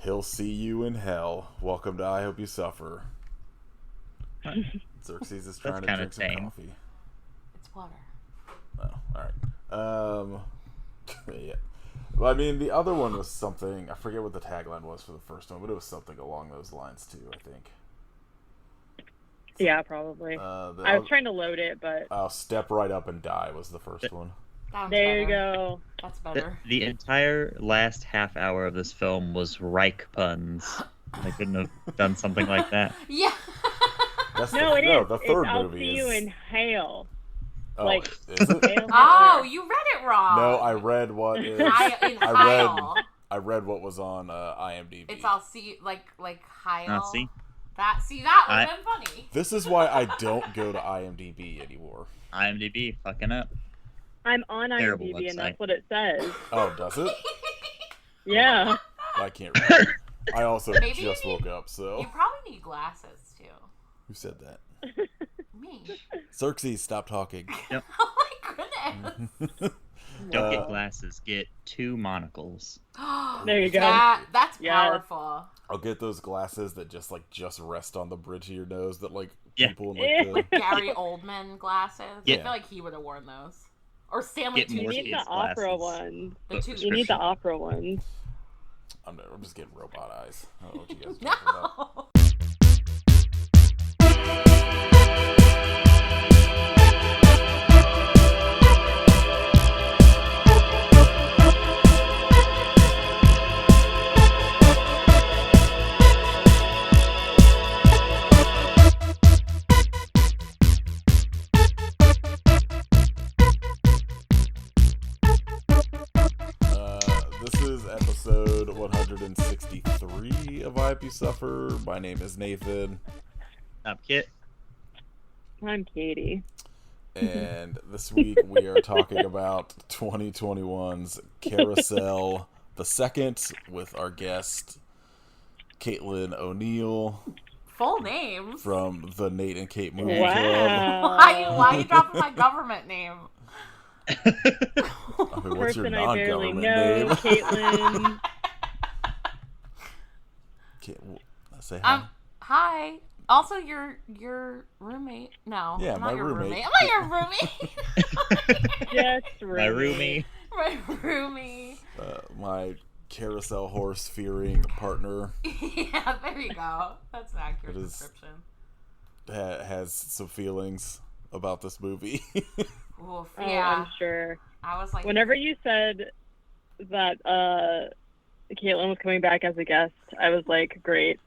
He'll see you in hell. Welcome to I Hope You Suffer. Xerxes is trying to drink some coffee. It's water. Oh, alright. Yeah. Well, I mean, the other one was something, I forget what the tagline was for the first one, but it was something along those lines too, I think. Yeah, probably. I was trying to load it, but... Step Right Up and Die was the first one. There you go. That's better. The entire last half hour of this film was Reich puns. They couldn't have done something like that. Yeah. The third movie I'll see you in Hail. Oh, is it? Oh, you read it wrong. No, I read what is. I read what was on IMDb. It's I'll see you like Heil. See? That would have been funny. This is why I don't go to IMDb anymore. IMDb fucking up. I'm on Terrible IMDb website. and that's what it says. Oh, does it? Yeah. I can't read. I also Maybe just woke up, so. You probably need glasses too. Who said that? Me. Xerxes, stop talking. Yep. Oh my goodness. Don't get glasses. Get 2 monocles. There you go. That's powerful. I'll get those glasses that just rest on the bridge of your nose that Yeah. people in Like Gary Oldman glasses. Yeah. I feel like he would have worn those. Or Stanley Get more You Tucci. need the Morpheus opera glasses. ones. The You need the opera ones. I'm just getting robot eyes. I don't know what you guys are No. talking about. This is episode 163 of I Hope You Suffer. My name is Nathan. I'm Kit. I'm Katie. And this week we are talking about 2021's CarousHell the second with our guest Caitlin O'Neill Full names. from the Nate and Kate Movie Club. Wow. Why you dropping my government name? I mean, what's your Person I barely non-government know, name? Caitlin. Say hi. Hi. Also, your roommate. No, Yeah, I'm my not your roommate. I'm not your roommate. Just My roomie. My roomie. My carousel horse fearing partner Yeah, there you go. That's an accurate It is- description. has some feelings about this movie. Oof, Oh, yeah. I'm sure. I was like, Whenever you said that Caitlin was coming back as a guest, I was like, great.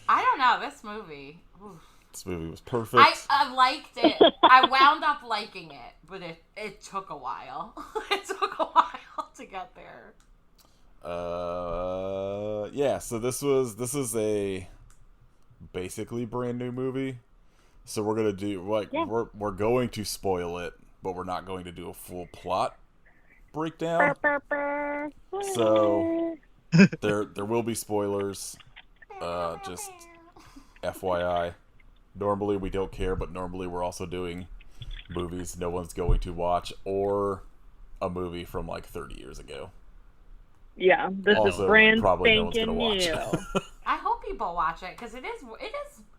I don't know, this movie. Oof. This movie was perfect. I liked it. I wound up liking it, but it took a while. It took a while to get there. Yeah, so this is a basically brand new movie. So we're gonna do we're going to spoil it, but we're not going to do a full plot breakdown. So there will be spoilers. Just FYI. Normally we don't care, but normally we're also doing movies no one's going to watch or a movie from like 30 years ago. Yeah, this Also, is brand probably no one's spanking gonna watch new. it. I hope people watch it because it is.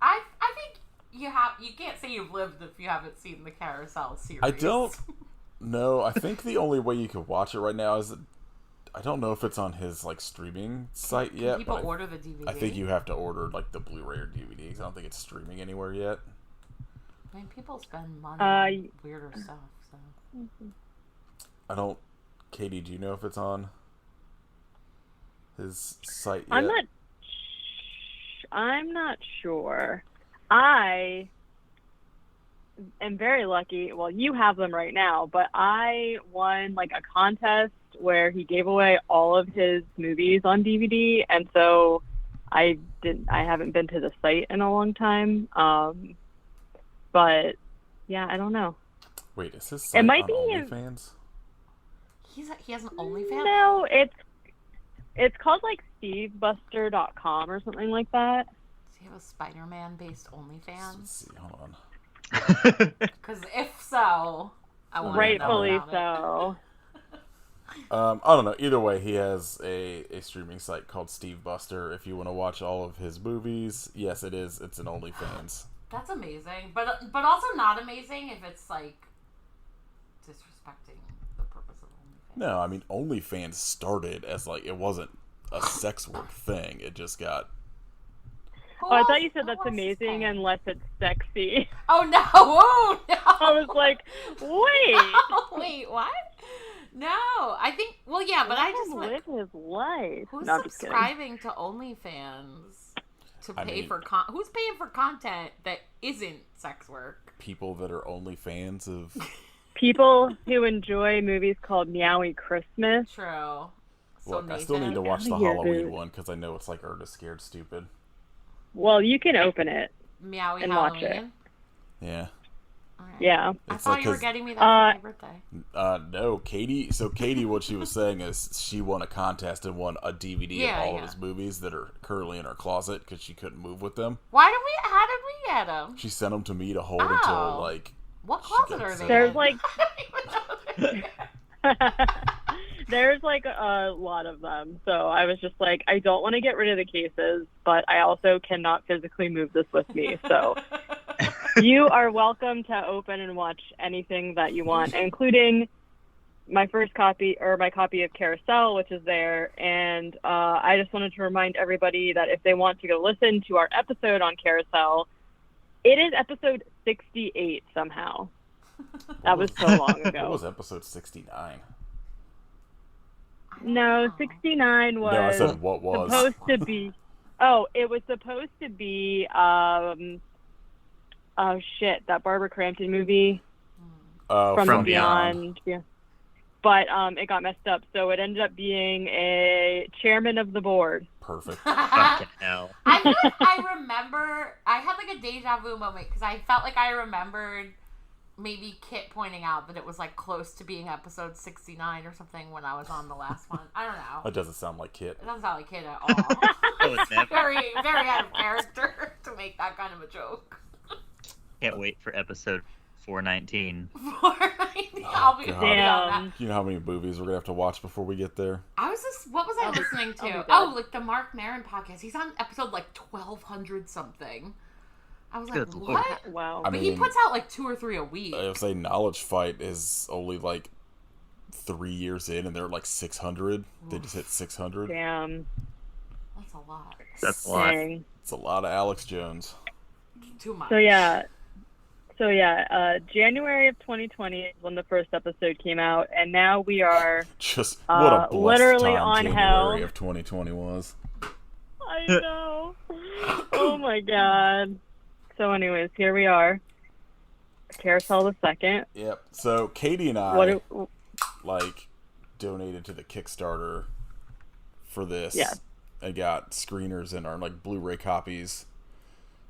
I think you can't say you've lived if you haven't seen the Carousel series. I don't know. I think the only way you could watch it right now is I don't know if it's on his like streaming site yet. People but order the DVD. I think you have to order like the Blu-ray or DVD because I don't think it's streaming anywhere yet. I mean, people spend money on weirder stuff. So I don't. Katie, do you know if it's on his site yet? I'm not sure. I am very lucky. Well, you have them right now, but I won like a contest where he gave away all of his movies on DVD, and so I haven't been to the site in a long time. But yeah, I don't know. Wait, is his site It might on be OnlyFans? he has an OnlyFans. No, it's called like stevebuster.com or something like that. Does he have a Spider-Man based OnlyFans? Let's see. Hold on. Because if so, I want Rightfully to know about so. I don't know. Either way, he has a streaming site called Steve Buster. If you want to watch all of his movies, yes, it is. It's an OnlyFans. That's amazing, but also not amazing if it's like disrespecting the purpose of OnlyFans. No, I mean OnlyFans started as like it wasn't a sex work thing. It just got. Oh, I thought you said that's amazing unless it's sexy. Oh no! Oh no! I was like, wait. Wait, what? No, I think. Well, yeah, but I just live his life. Who's No, I'm just kidding. subscribing to OnlyFans to pay for who's paying for content that isn't sex work? People that are only fans of People who enjoy movies called Meowie Christmas. True. So Look, Nathan, I still need to watch the Yeah, Halloween dude. one because I know it's like Ernest Scared Stupid. Well, you can open it. Meowie and watch Halloween. Yeah. All right. Yeah. I It's thought like you were 'cause- getting me that for my birthday. No, Katie. So Katie, what she was saying is she won a contest and won a DVD of all of his movies that are currently in her closet because she couldn't move with them. How did we get them? She sent them to me to hold until like. What she closet got are they sick. There's in? like I don't even know they're there's like a lot of them. So I was just like, I don't want to get rid of the cases, but I also cannot physically move this with me. So you are welcome to open and watch anything that you want, including my copy of CarousHell, which is there. And I just wanted to remind everybody that if they want to go listen to our episode on CarousHell, it is episode 68 somehow. That was so long ago. What was episode 69? No, 69 was No, I said what was. supposed to be. Oh, it was supposed to be. Oh shit, that Barbara Crampton movie From Beyond. Yeah. But it got messed up, so it ended up being a chairman of the board. Perfect. Fucking hell. I feel like I remember. I had like a deja vu moment because I felt like I remembered maybe Kit pointing out that it was like close to being episode 69 or something when I was on the last one. I don't know. That doesn't sound like Kit. It doesn't sound like Kit at all. Oh, it's never. very, very out of character to make that kind of a joke. Can't wait for episode 419. I'll be God. on that. Damn. You know how many movies we're gonna have to watch before we get there? What was I listening I'll be to? dead. Oh, like the Mark Maron podcast. He's on episode like 1200 something. I was like, Good what? Lord. Wow. I But he mean, puts out like 2 or 3 a week. I would say Knowledge Fight is only like 3 years in, and they're like 600. They just hit 600. Damn. That's a lot. That's a lot. Dang. It's a lot of Alex Jones. Too much. So January of 2020 is when the first episode came out, and now we are. Just what a blessed literally time on January hell. of 2020 was. I know. Oh my god. So, anyways, here we are. Carousel the second. Yep. So Katie and I What? like donated to the Kickstarter for this. Yeah. And got screeners in our like Blu-ray copies.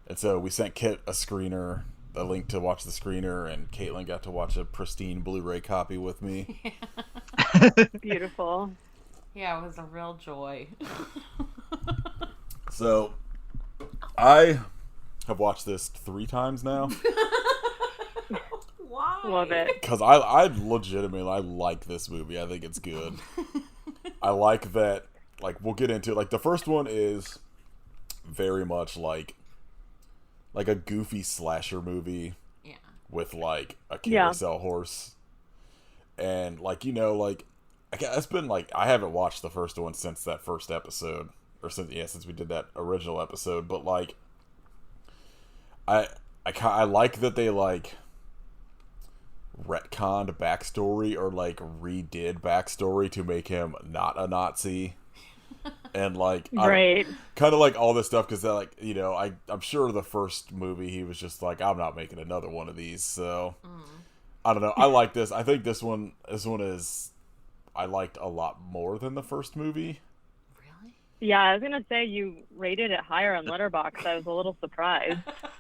And so we sent Kit a screener, a link to watch the screener, and Caitlin got to watch a pristine Blu-ray copy with me. Beautiful. Yeah, it was a real joy. So I have watched this 3 times now Why? Love it. because I legitimately I like this movie. I think it's good. I like that. Like we'll get into it. Like the first one is very much like a goofy slasher movie. Yeah. With like a Yeah. carousel horse, and like like it's been like I haven't watched the first one since that first episode, or since we did that original episode. But like I like that they like retconned backstory or like redid backstory to make him not a Nazi. And like Right. kind of like all this stuff because like I'm sure the first movie he was just like I'm not making another one of these, so I don't know. I like this. I think this one is I liked a lot more than the first movie. Really? Yeah, I was gonna say you rated it higher on Letterboxd. I was a little surprised.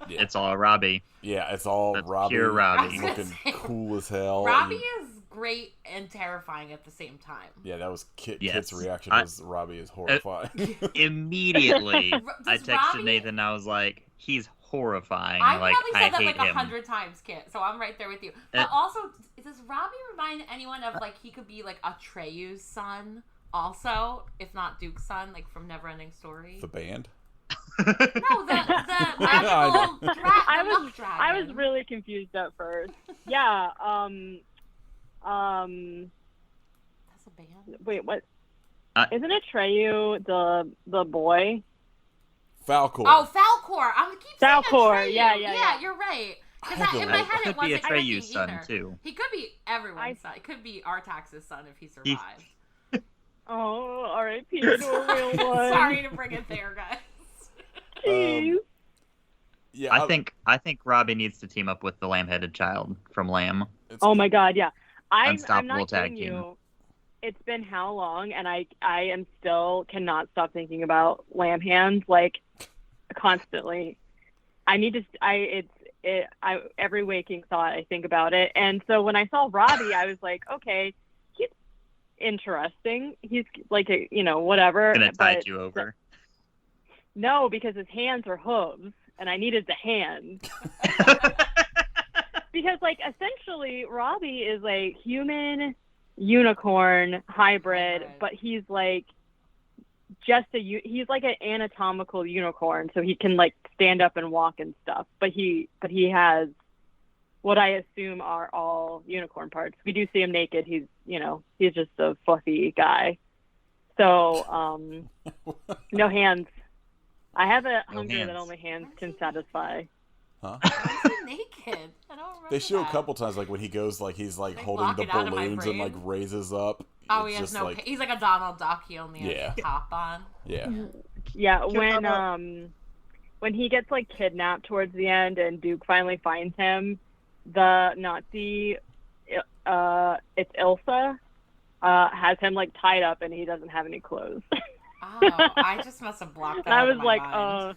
Yeah, It's all Robbie. it's all That's Robbie, pure Robbie. I was gonna looking say, cool as hell. Robbie and- is great and terrifying at the same time. yeah, that was Kit's Yes. reaction. I- Was Robbie is horrifying. Immediately, I Does texted Robbie- Nathan. I was like, "He's horrifying. I like probably I said that hate like him." 100 times, Kit. So I'm right there with you. But Uh, also, Does Robbie remind anyone of, like, he could be, like, Atreyu's son also, if not Duke's son, like, from Neverending Story? The band? No, the magical milk dragon. I was really confused at first. Yeah, That's a band? wait, what? Isn't Atreyu the boy? Falcor. Oh, Falcor. I keep saying Falcor, Atreyu. yeah. You're right. I Because had in to my look. head It it could be wasn't Atreyu's Atreyu son either. too. He could be everyone's son. It could be Artax's son if he survived. Oh, R.I.P. to a real one. Sorry to bring it there, guys. Jeez. Yeah, I think Robbie needs to team up with the lamb-headed child from Lamb. Oh my God, yeah. I'm Unstoppable not tag kidding team. you. It's been how long, and I am still cannot stop thinking about lamb hands, like, constantly. I need to. Every waking thought I think about it, and so when I saw Robbie, I was like, okay, he's interesting. He's like whatever. Gonna but tide you over. no, because his hands are hooves, and I needed the hands. Because, like, essentially, Robbie is a human unicorn hybrid, but he's like he's like an anatomical unicorn, so he can, like, stand up and walk and stuff. But he has what I assume are all unicorn parts. We do see him naked. He's just a fluffy guy. So no hands. I have a hunger that only hands can satisfy. Huh? Why is he naked? I don't remember. They show that. a couple times, like when he goes, like he's like They holding block the it out of my balloons and like brain. raises up. Oh, It's he has just no. like, He's like a Donald Duck. He only has Yeah. the top on. yeah. Yeah, when he gets, like, kidnapped towards the end and Duke finally finds him, the Nazi, it's Ilsa, has him, like, tied up and he doesn't have any clothes. Oh, I just must have blocked that. And I out was of my like, mind.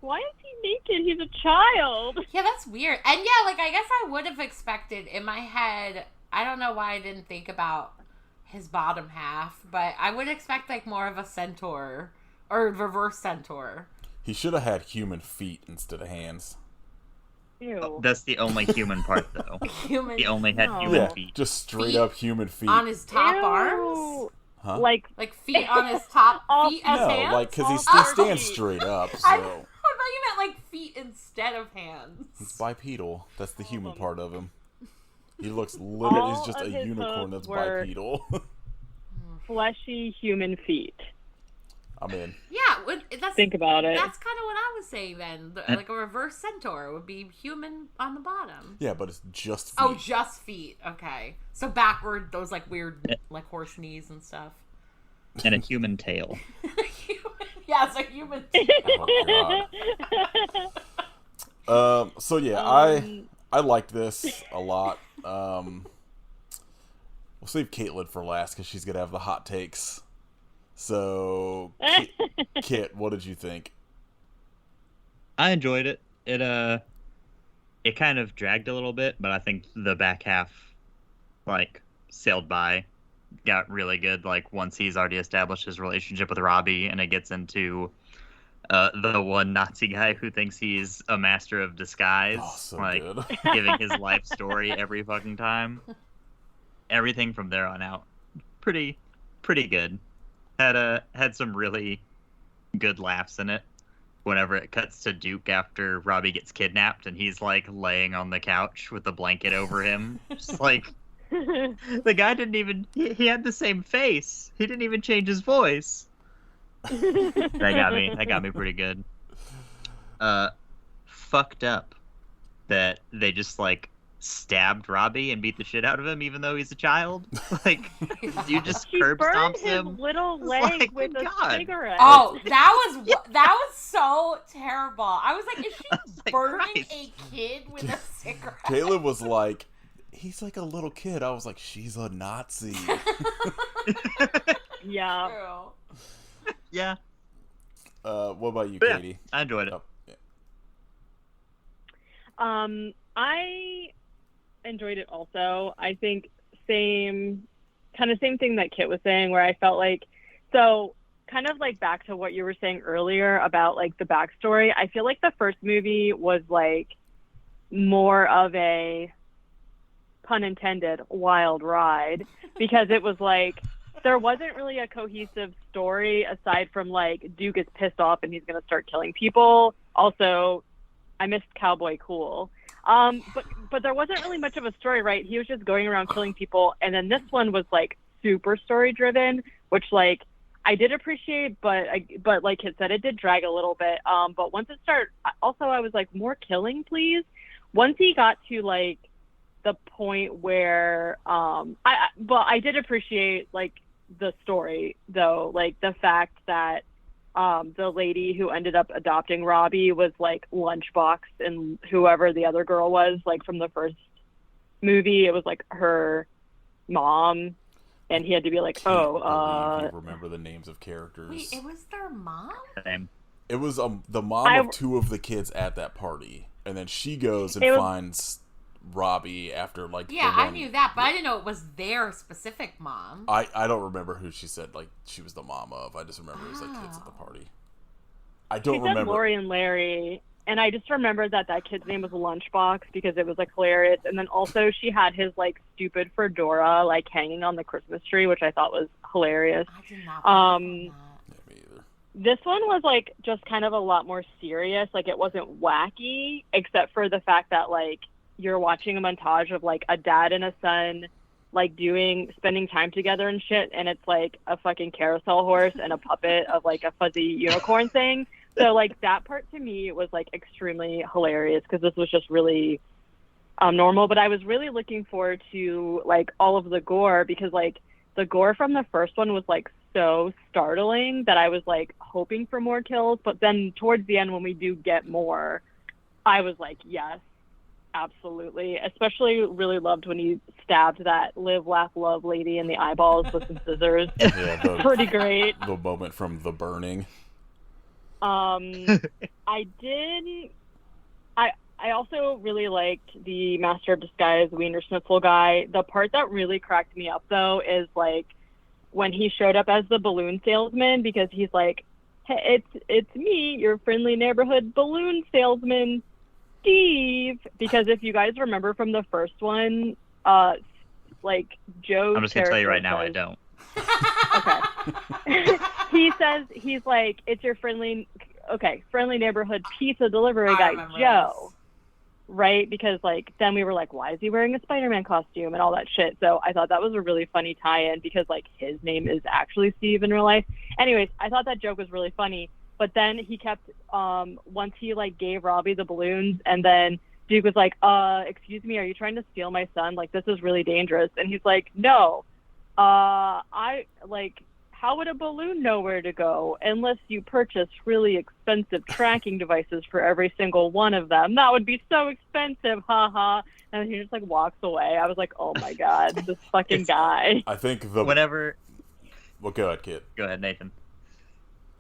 why is he naked? He's a child. Yeah, that's weird. And yeah, like, I guess I would have expected in my head. I don't know why I didn't think about his bottom half, but I would expect, like, more of a centaur or reverse centaur. He should have had human feet instead of hands. Ew. That's the only human part, though. Human He only had No. human Yeah, feet. just straight Feet up human feet. on his top Ew. arms, Huh? Like, feet on his top All- feet as No, hands. like because he Oh, stands feet. straight up. I So thought you meant like feet instead of hands. he's bipedal. That's the human them. part of him. He looks literally. All He's just of a his unicorn hooves that's were- bipedal. fleshy human feet. I'm in. Yeah, that's Think about it. That's kind of what I was saying then. Like a reverse centaur would be human on the bottom. Yeah, but it's just feet. Oh, just feet. Okay, so backward, those like weird like horse knees and stuff. And a human tail. Yeah, it's a human. Oh, God. So yeah, I liked this a lot. We'll save Caitlin for last because she's gonna have the hot takes. So, Kit, what did you think? I enjoyed it. It kind of dragged a little bit, but I think the back half, like, sailed by, got really good. Like, once he's already established his relationship with Robbie, and it gets into the one Nazi guy who thinks he's a master of disguise, Oh, so like good. giving his life story every fucking time. Everything from there on out, pretty good. Had some really good laughs in it. Whenever it cuts to Duke after Robbie gets kidnapped and he's like laying on the couch with a blanket over him, just like the guy didn't even he had the same face. He didn't even change his voice. That got me pretty good. Fucked up that they just like stabbed Robbie and beat the shit out of him even though he's a child. Like, you just She curb burned stomps his him. little It's leg like, with a God. cigarette. Oh, that was so terrible. I was like, is she like, burning Christ. a kid with a cigarette? Caitlin was like, he's like a little kid. I was like, she's a Nazi. Yeah. True. Yeah, What about you, But yeah, Katie? I enjoyed it. Oh, yeah. I enjoyed it also. I think same thing that Kit was saying, where I felt like, so kind of like back to what you were saying earlier about like the backstory. I feel like the first movie was like more of a pun intended, wild ride, because it was like, there wasn't really a cohesive story aside from like Duke is pissed off and he's going to start killing people. Also, I missed Cowboy Cool. But there wasn't really much of a story, right? He was just going around killing people. And then this one was like super story driven, which like I did appreciate, but like Kit said, it did drag a little bit. But once it started, also I was like, more killing, please. Once he got to like the point where, I did appreciate like the story though, like the fact that the lady who ended up adopting Robbie was like Lunchbox, and whoever the other girl was, like from the first movie, it was like her mom, and he had to be like, you remember the names of characters. Wait, it was their mom? It was the mom of two of the kids at that party, and then she goes and finds Robbie after like I knew that, but I didn't know it was their specific mom. I don't remember who she said like she was the mom of. I just remember it was like kids at the party. I don't remember. Said Lori and Larry, and I just remember that kid's name was Lunchbox because it was like hilarious. And then also she had his like stupid fedora like hanging on the Christmas tree, which I thought was hilarious. I did not that. Yeah, me either. This one was like just kind of a lot more serious. Like it wasn't wacky, except for the fact that like you're watching a montage of like a dad and a son like spending time together and shit, and it's like a fucking carousel horse and a puppet of like a fuzzy unicorn thing. So like that part to me was like extremely hilarious because this was just really normal. But I was really looking forward to like all of the gore, because like the gore from the first one was like so startling that I was like hoping for more kills. But then towards the end, when we do get more, I was like, yes, absolutely. Especially really loved when he stabbed that live, laugh, love lady in the eyeballs with some scissors. Yeah, pretty great. The moment from The Burning. I also really liked the Master of Disguise Wiener Schnitzel guy. The part that really cracked me up though is like when he showed up as the balloon salesman, because he's like, hey, it's me, your friendly neighborhood balloon salesman, Steve. Because if you guys remember from the first one, like Joe, I'm just gonna tell you right now, I don't. Okay. He says, he's like, it's your friendly neighborhood pizza delivery guy, Joe. This. Right? Because like then we were like, why is he wearing a Spider-Man costume and all that shit? So I thought that was a really funny tie-in, because like his name is actually Steve in real life. Anyways, I thought that joke was really funny. But then he kept once he like gave Robbie the balloons, and then Duke was like, excuse me, are you trying to steal my son? Like, this is really dangerous. And he's like, no. I like, how would a balloon know where to go unless you purchase really expensive tracking devices for every single one of them? That would be so expensive, haha. And he just like walks away. I was like, oh my god, this fucking guy. I think Well, go ahead, Kit. Go ahead, Nathan.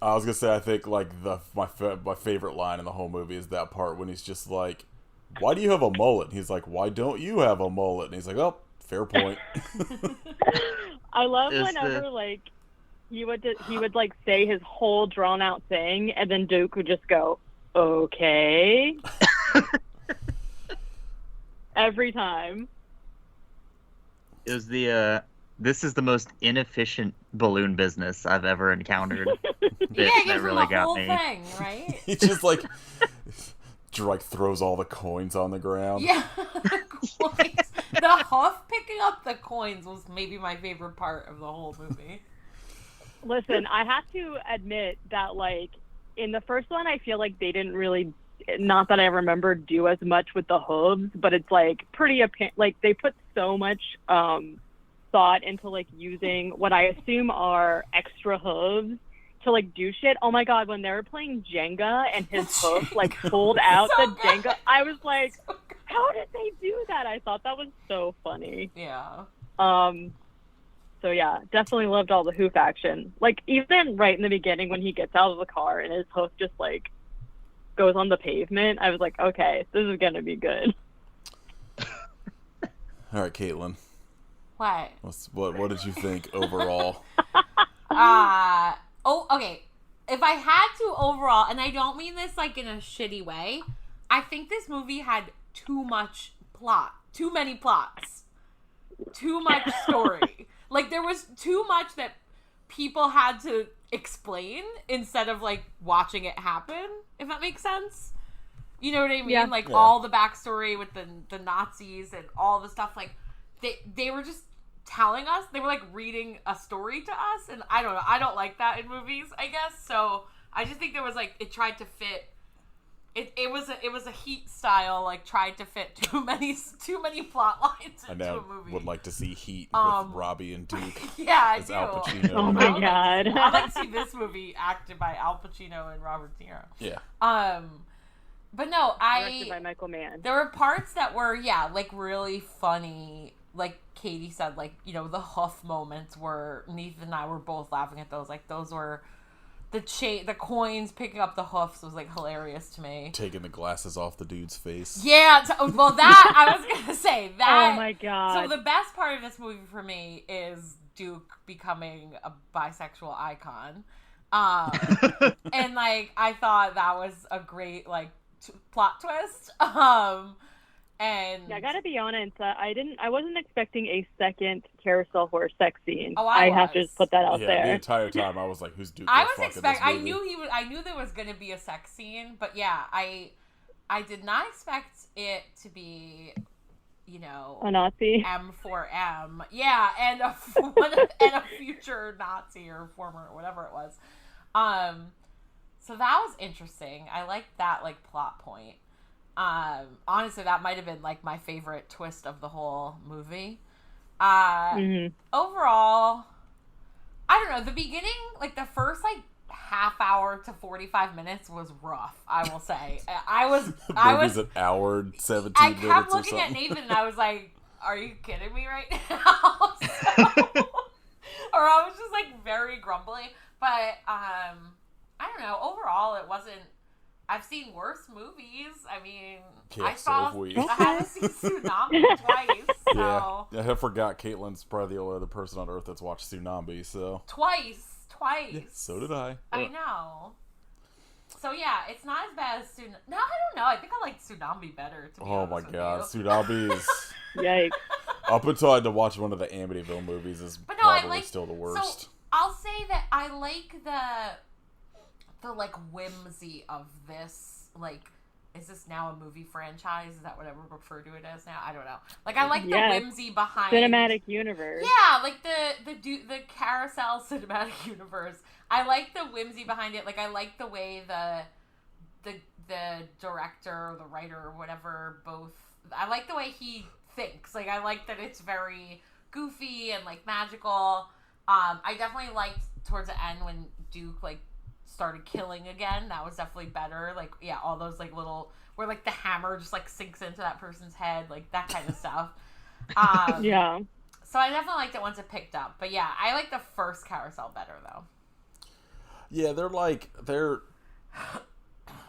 I was gonna say, I think like my favorite line in the whole movie is that part when he's just like, why do you have a mullet? And he's like, why don't you have a mullet? And he's like, oh, fair point. I love whenever like he would like say his whole drawn out thing, and then Duke would just go, okay. Every time. It was this is the most inefficient balloon business I've ever encountered. That really got me. Thing, right? He just like throws all the coins on the ground. Yeah, coins. The Huff picking up the coins was maybe my favorite part of the whole movie. Listen, I have to admit that, like, in the first one, I feel like they didn't really, not that I remember, do as much with the hooves, but it's, like, pretty apparent. Like, they put so much thought into, like, using what I assume are extra hooves to, like, do shit. Oh, my God, when they were playing Jenga and his hoof, like, pulled out so the good. Jenga, I was like, so how did they do that? I thought that was so funny. Yeah. So yeah, definitely loved all the hoof action. Like even right in the beginning when he gets out of the car and his hoof just like goes on the pavement, I was like, okay, this is gonna be good. All right, Caitlin. What? What did you think overall? Okay. If I had to overall, and I don't mean this like in a shitty way, I think this movie had too many plots. too much story. Like, there was too much that people had to explain instead of, like, watching it happen, if that makes sense. You know what I mean? Yeah. Like, Yeah. all the backstory with the Nazis and all the stuff, like, they were just telling us, they were, like, reading a story to us, and I don't know, I don't like that in movies, I guess, so I just think there was, like, it tried to fit, it was a Heat style, like, tried to fit too many plot lines I into now a movie. would like to see Heat with Robbie and Duke Yeah, I as do. Al Pacino. Oh my God. I'd like to see this movie acted by Al Pacino and Robert De Niro. Yeah. But no, Directed by Michael Mann. there were parts that were, yeah, like, really funny. Like Katie said, like, you know, the hoof moments were, Nathan and I were both laughing at those. Like, those were, the coins picking up the hoofs was, like, hilarious to me. Taking the glasses off the dude's face. Yeah, well, that, I was gonna say, that. Oh my God. So the best part of this movie for me is Duke becoming a bisexual icon. And, like, I thought that was a great, like, plot twist. And Yeah, I gotta be honest. I wasn't expecting a second carousel horse sex scene. Oh, I have was. to just put that out Yeah, there. the entire time I was like, "Who's Duke?" I gonna was fuck in this expecting. movie? I knew there was going to be a sex scene, but yeah, I did not expect it to be, you know, A Nazi. M4M. Yeah, and a future Nazi or former, whatever it was. So that was interesting. I liked that, like, plot point. Honestly, that might have been, like, my favorite twist of the whole movie. Overall, I don't know, the beginning, like, the first, like, half hour to 45 minutes was rough, I will say. I was an hour and 17 I minutes kept or looking at something. Nathan and I was like, are you kidding me right now? Or I was just, like, very grumbly. But, I don't know, overall it wasn't, I've seen worse movies. I mean, Yeah, I so saw, have we. I had to see Tsunami twice. So. Yeah, I forgot Caitlin's probably the only other person on Earth that's watched Tsunami, so... Twice. Yeah, so did I. I know. So yeah, it's not as bad as Tsunami. No, I don't know. I think I like Tsunami better, to be Oh honest my with god, you. Tsunami is... Yikes. Up until I had to watch one of the Amityville movies is But no, I probably like, still the worst. So I'll say that I like the like whimsy of this. Like, is this now a movie franchise? Is that what I would refer to it as now? I don't know. Like, I like the Yes. whimsy behind Cinematic universe. Yeah, like the CarousHell cinematic universe. I like the whimsy behind it. Like, I like the way the director or the writer or whatever both. I like the way he thinks. Like, I like that it's very goofy and, like, magical. I definitely liked towards the end when Duke, like, started killing again. That was definitely better. Like, yeah, all those, like, little where, like, the hammer just, like, sinks into that person's head, like, that kind of stuff. Yeah. So I definitely liked it once it picked up. But yeah, I like the first Carousel better, though. Yeah, they're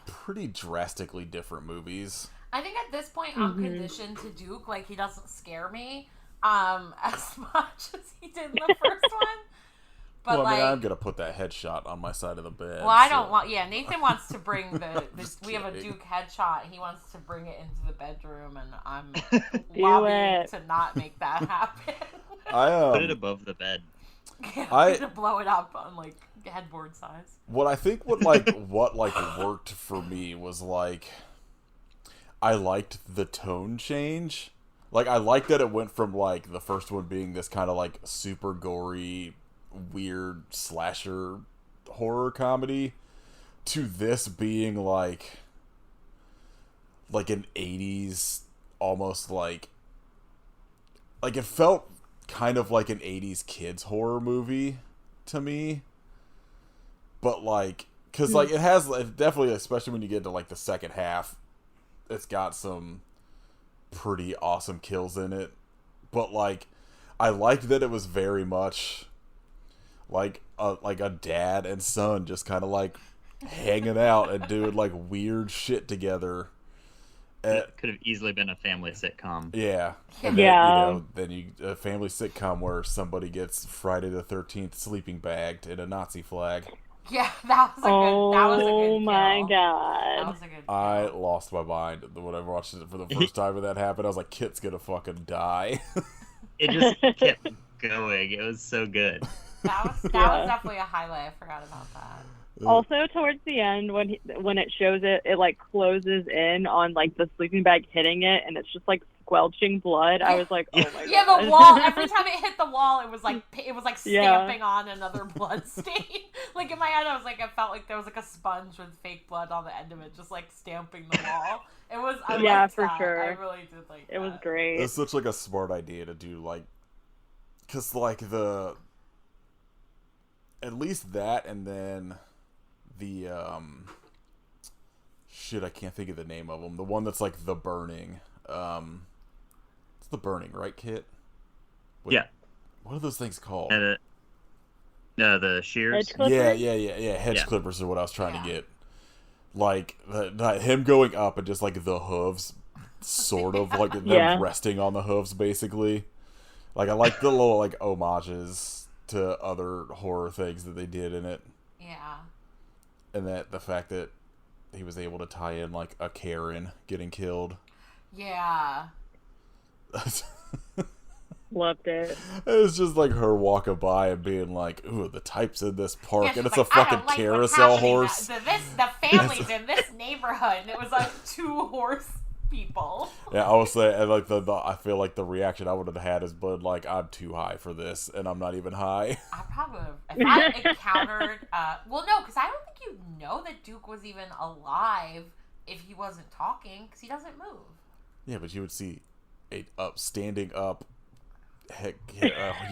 pretty drastically different movies. I think at this point I'm conditioned to Duke. Like, he doesn't scare me as much as he did in the first one. But, Well, I mean, like, I'm gonna put that headshot on my side of the bed. well, I so- don't want. Yeah, Nathan wants to bring Just we have a kidding. Duke headshot. He wants to bring it into the bedroom, and I'm Do lobbying it. to not make that happen. Put it above the bed. Yeah, I- we're gonna blow it up on, like, headboard size. What I think what worked for me was, like, I liked the tone change. Like, I liked that it went from, like, the first one being this kind of, like, super gory, weird slasher horror comedy to this being, like an 80s, almost like it felt kind of like an 80s kids horror movie to me. But, like, because, like, it definitely, especially when you get to, like, the second half, it's got some pretty awesome kills in it. But, like, I liked that it was very much like a dad and son just kind of, like, hanging out and doing, like, weird shit together. It could have easily been a family sitcom. Yeah. Yeah. And Yeah. then a family sitcom where somebody gets Friday the 13th sleeping bagged in a Nazi flag. Yeah, that was a good. Oh my kill. god. That was a good. I kill. lost my mind when I watched it for the first time when that happened. I was like, Kit's gonna fucking die. it just kept going. It was so good. That was definitely a highlight. I forgot about that. Also, towards the end, when it shows it like closes in on like the sleeping bag hitting it, and it's just like squelching blood. I was like, oh my god. Yeah, the wall. Every time it hit the wall, it was like stamping on another blood stain. Like in my head, I felt like there was like a sponge with fake blood on the end of it, just like stamping the wall. It was. I liked for that. sure. I really did like. It was great. It's such like a smart idea to do, like, because like at least that, and then the shit, I can't think of the name of them. The one that's like The Burning. It's The Burning, right, Kit? Wait, yeah. What are those things called? The shears. Yeah. Hedge clippers are what I was trying to get. Like him going up and just like the hooves, sort of like them resting on the hooves, basically. Like I like the little like homages to other horror things that they did in it. Yeah. And that the fact that he was able to tie in like a Karen getting killed. Yeah. Loved it. It's just like her walking by and being like, "Ooh, the types in this park," Yeah, and it's like, a fucking carousel horse. The families in this neighborhood, and it was like 2 horse people. Yeah, I would say, and like the I feel like the reaction I would have had is, but like I'm too high for this, and I'm not even high. I probably would have, if I encountered. Well, no, because I don't think you know that Duke was even alive if he wasn't talking, because he doesn't move. Yeah, but you would see a standing up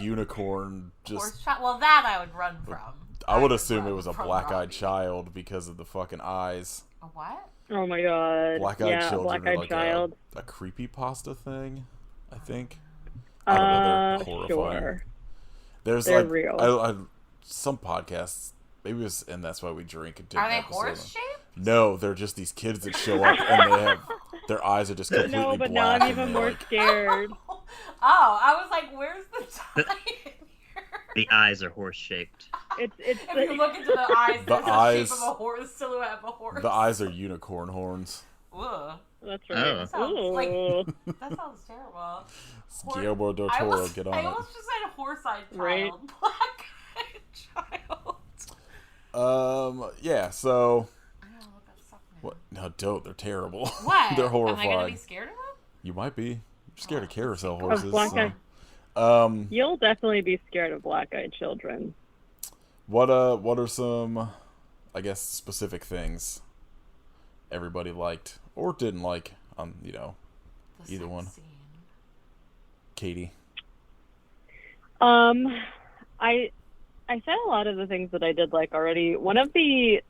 unicorn just. Well, that I would run from. I would assume it was a black-eyed child because of the fucking eyes. A what? Oh my god. Black-eyed children black-eyed are like child. a creepypasta thing, I think. I don't know, they're horrifying. Sure. They're like real. some podcasts. Maybe it's and that's why we drink. Are they horse shaped? No, they're just these kids that show up and they have their eyes are just completely black. No, but now I'm even more like, scared. Oh, I was like, where's the tie in here? The eyes are horse shaped. It's if you look into the eyes, there's the shape of a horse, silhouette of a horse. The eyes are unicorn horns. Ugh. That's right. Oh. That sounds terrible. Guillermo del Toro, get on it. I almost just said horse-eyed child. Right. Black-eyed child. Yeah, so I don't know what that's up now. what? No, don't. They're terrible. What? They're horrifying. Am I gonna be scared of them? You might be. You're scared of carousel horses. black-eyed. So. You'll definitely be scared of black-eyed children. What are some, I guess, specific things everybody liked or didn't like on, The either sex one? Scene. Katie. I said a lot of the things that I did like already. One of the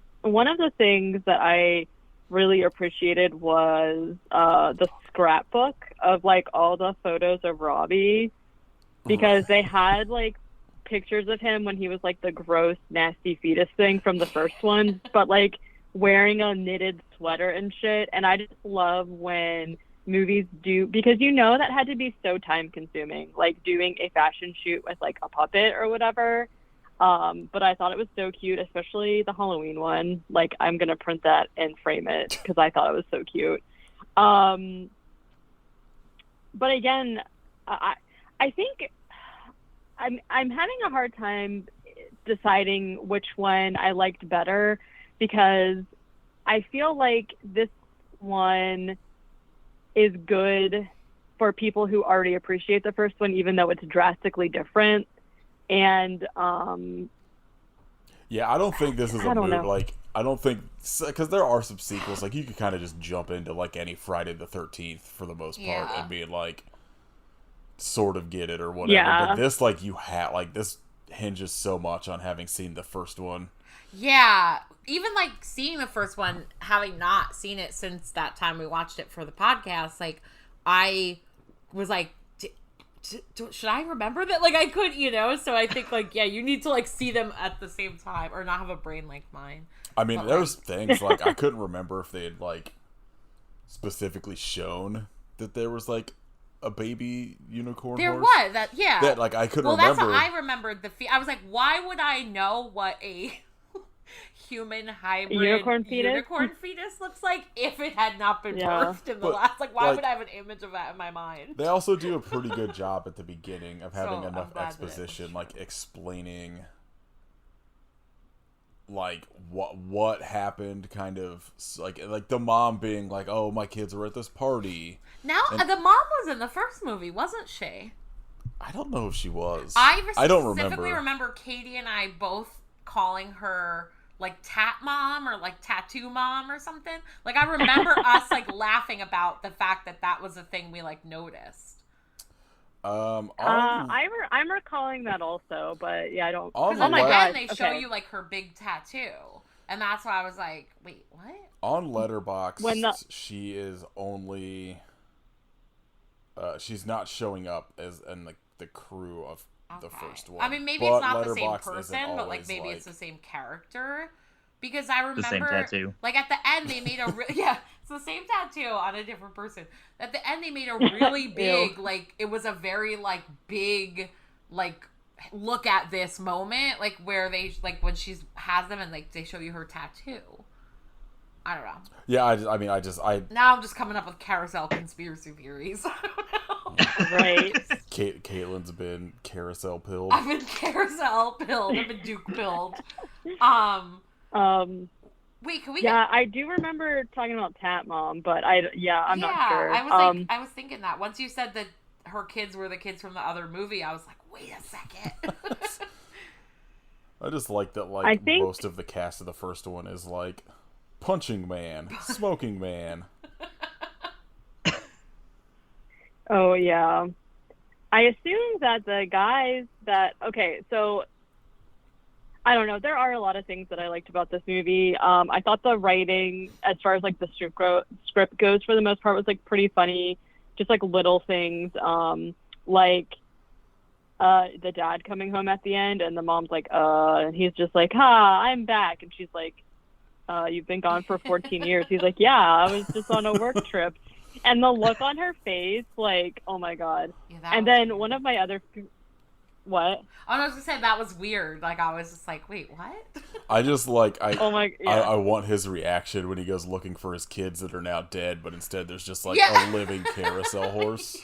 things that I really appreciated was the scrapbook of like all the photos of Robbie, because they had like pictures of him when he was like the gross, nasty fetus thing from the first one, but like wearing a knitted sweater and shit. And I just love when movies do, because that had to be so time consuming, like doing a fashion shoot with like a puppet or whatever. But I thought it was so cute, especially the Halloween one. Like, I'm going to print that and frame it because I thought it was so cute. But again, I think I'm having a hard time deciding which one I liked better, because I feel like this one is good for people who already appreciate the first one, even though it's drastically different. And yeah, I don't think this is a movie. know. Like, I don't think, because there are some sequels. Like, you could kind of just jump into like any Friday the 13th for the most part and be like, sort of get it or whatever. Yeah. But this, like, this hinges so much on having seen the first one. Yeah, even like seeing the first one, having not seen it since that time we watched it for the podcast, like I was like, should I remember that? Like I could, so I think like, yeah, you need to like see them at the same time or not have a brain like mine. I mean, there's things like I couldn't remember if they had like specifically shown that there was like a baby unicorn there horse. Was that, yeah, that like I couldn't well remember. That's how I remembered I was like, why would I know what a human hybrid Unicorn fetus? unicorn fetus looks like if it had not been Yeah. birthed in the But, last. Like, why like, would I have an image of that in my mind? They also do a pretty good job at the beginning of having So, I'm enough glad that it was exposition, true. like explaining like what happened, kind of like the mom being like, "Oh, my kids were at this party." Now, And- the mom was in the first movie, wasn't she? I don't know if she was. I don't specifically remember. remember Katie and I both calling her like Tat Mom or like Tattoo Mom or something. Like, I remember us like laughing about the fact that that was a thing we like noticed. On- I'm recalling that also, but yeah, I don't. On Because in the the le- end they show okay. you like her big tattoo, and that's why I was like, wait, what? on Letterboxd, When the- she is only. She's not showing up as in like the crew of the Okay. first one. I mean, maybe But it's not the same Letterboxd isn't person, but like always, maybe like- it's the same character. Because I remember, The same tattoo. like at the end they made a yeah, it's the same tattoo on a different person. At the end they made a really big, like it was a very like big, like look at this moment, like where they like when she's has them and like they show you her tattoo. I don't know. Yeah, I Now I'm just coming up with carousel conspiracy theories. I don't know. Right. Caitlin's been carousel pilled. I've been carousel pilled. I've been Duke pilled. Wait, can we? Yeah, I do remember talking about Tat Mom, but I'm not sure. I was I was thinking that once you said that her kids were the kids from the other movie, I was like, wait a second. I just like that. Like I think- most of the cast of the first one is like punching man, smoking man. Oh yeah. I assume that the guys that so I don't know. There are a lot of things that I liked about this movie. I thought the writing, as far as like the script goes, for the most part, was like pretty funny. Just like little things, like the dad coming home at the end, and the mom's like, and he's just like, "Ha, I'm back," and she's like, "You've been gone for 14 years." He's like, "Yeah, I was just on a work trip," and the look on her face, like, oh my god. Yeah, that And was then weird. one of my other what? Oh, I was gonna say that was weird. Like I was just like, wait, what? I just like Oh my yeah. I want his reaction when he goes looking for his kids that are now dead, but instead there's just like Yeah. a living carousel horse.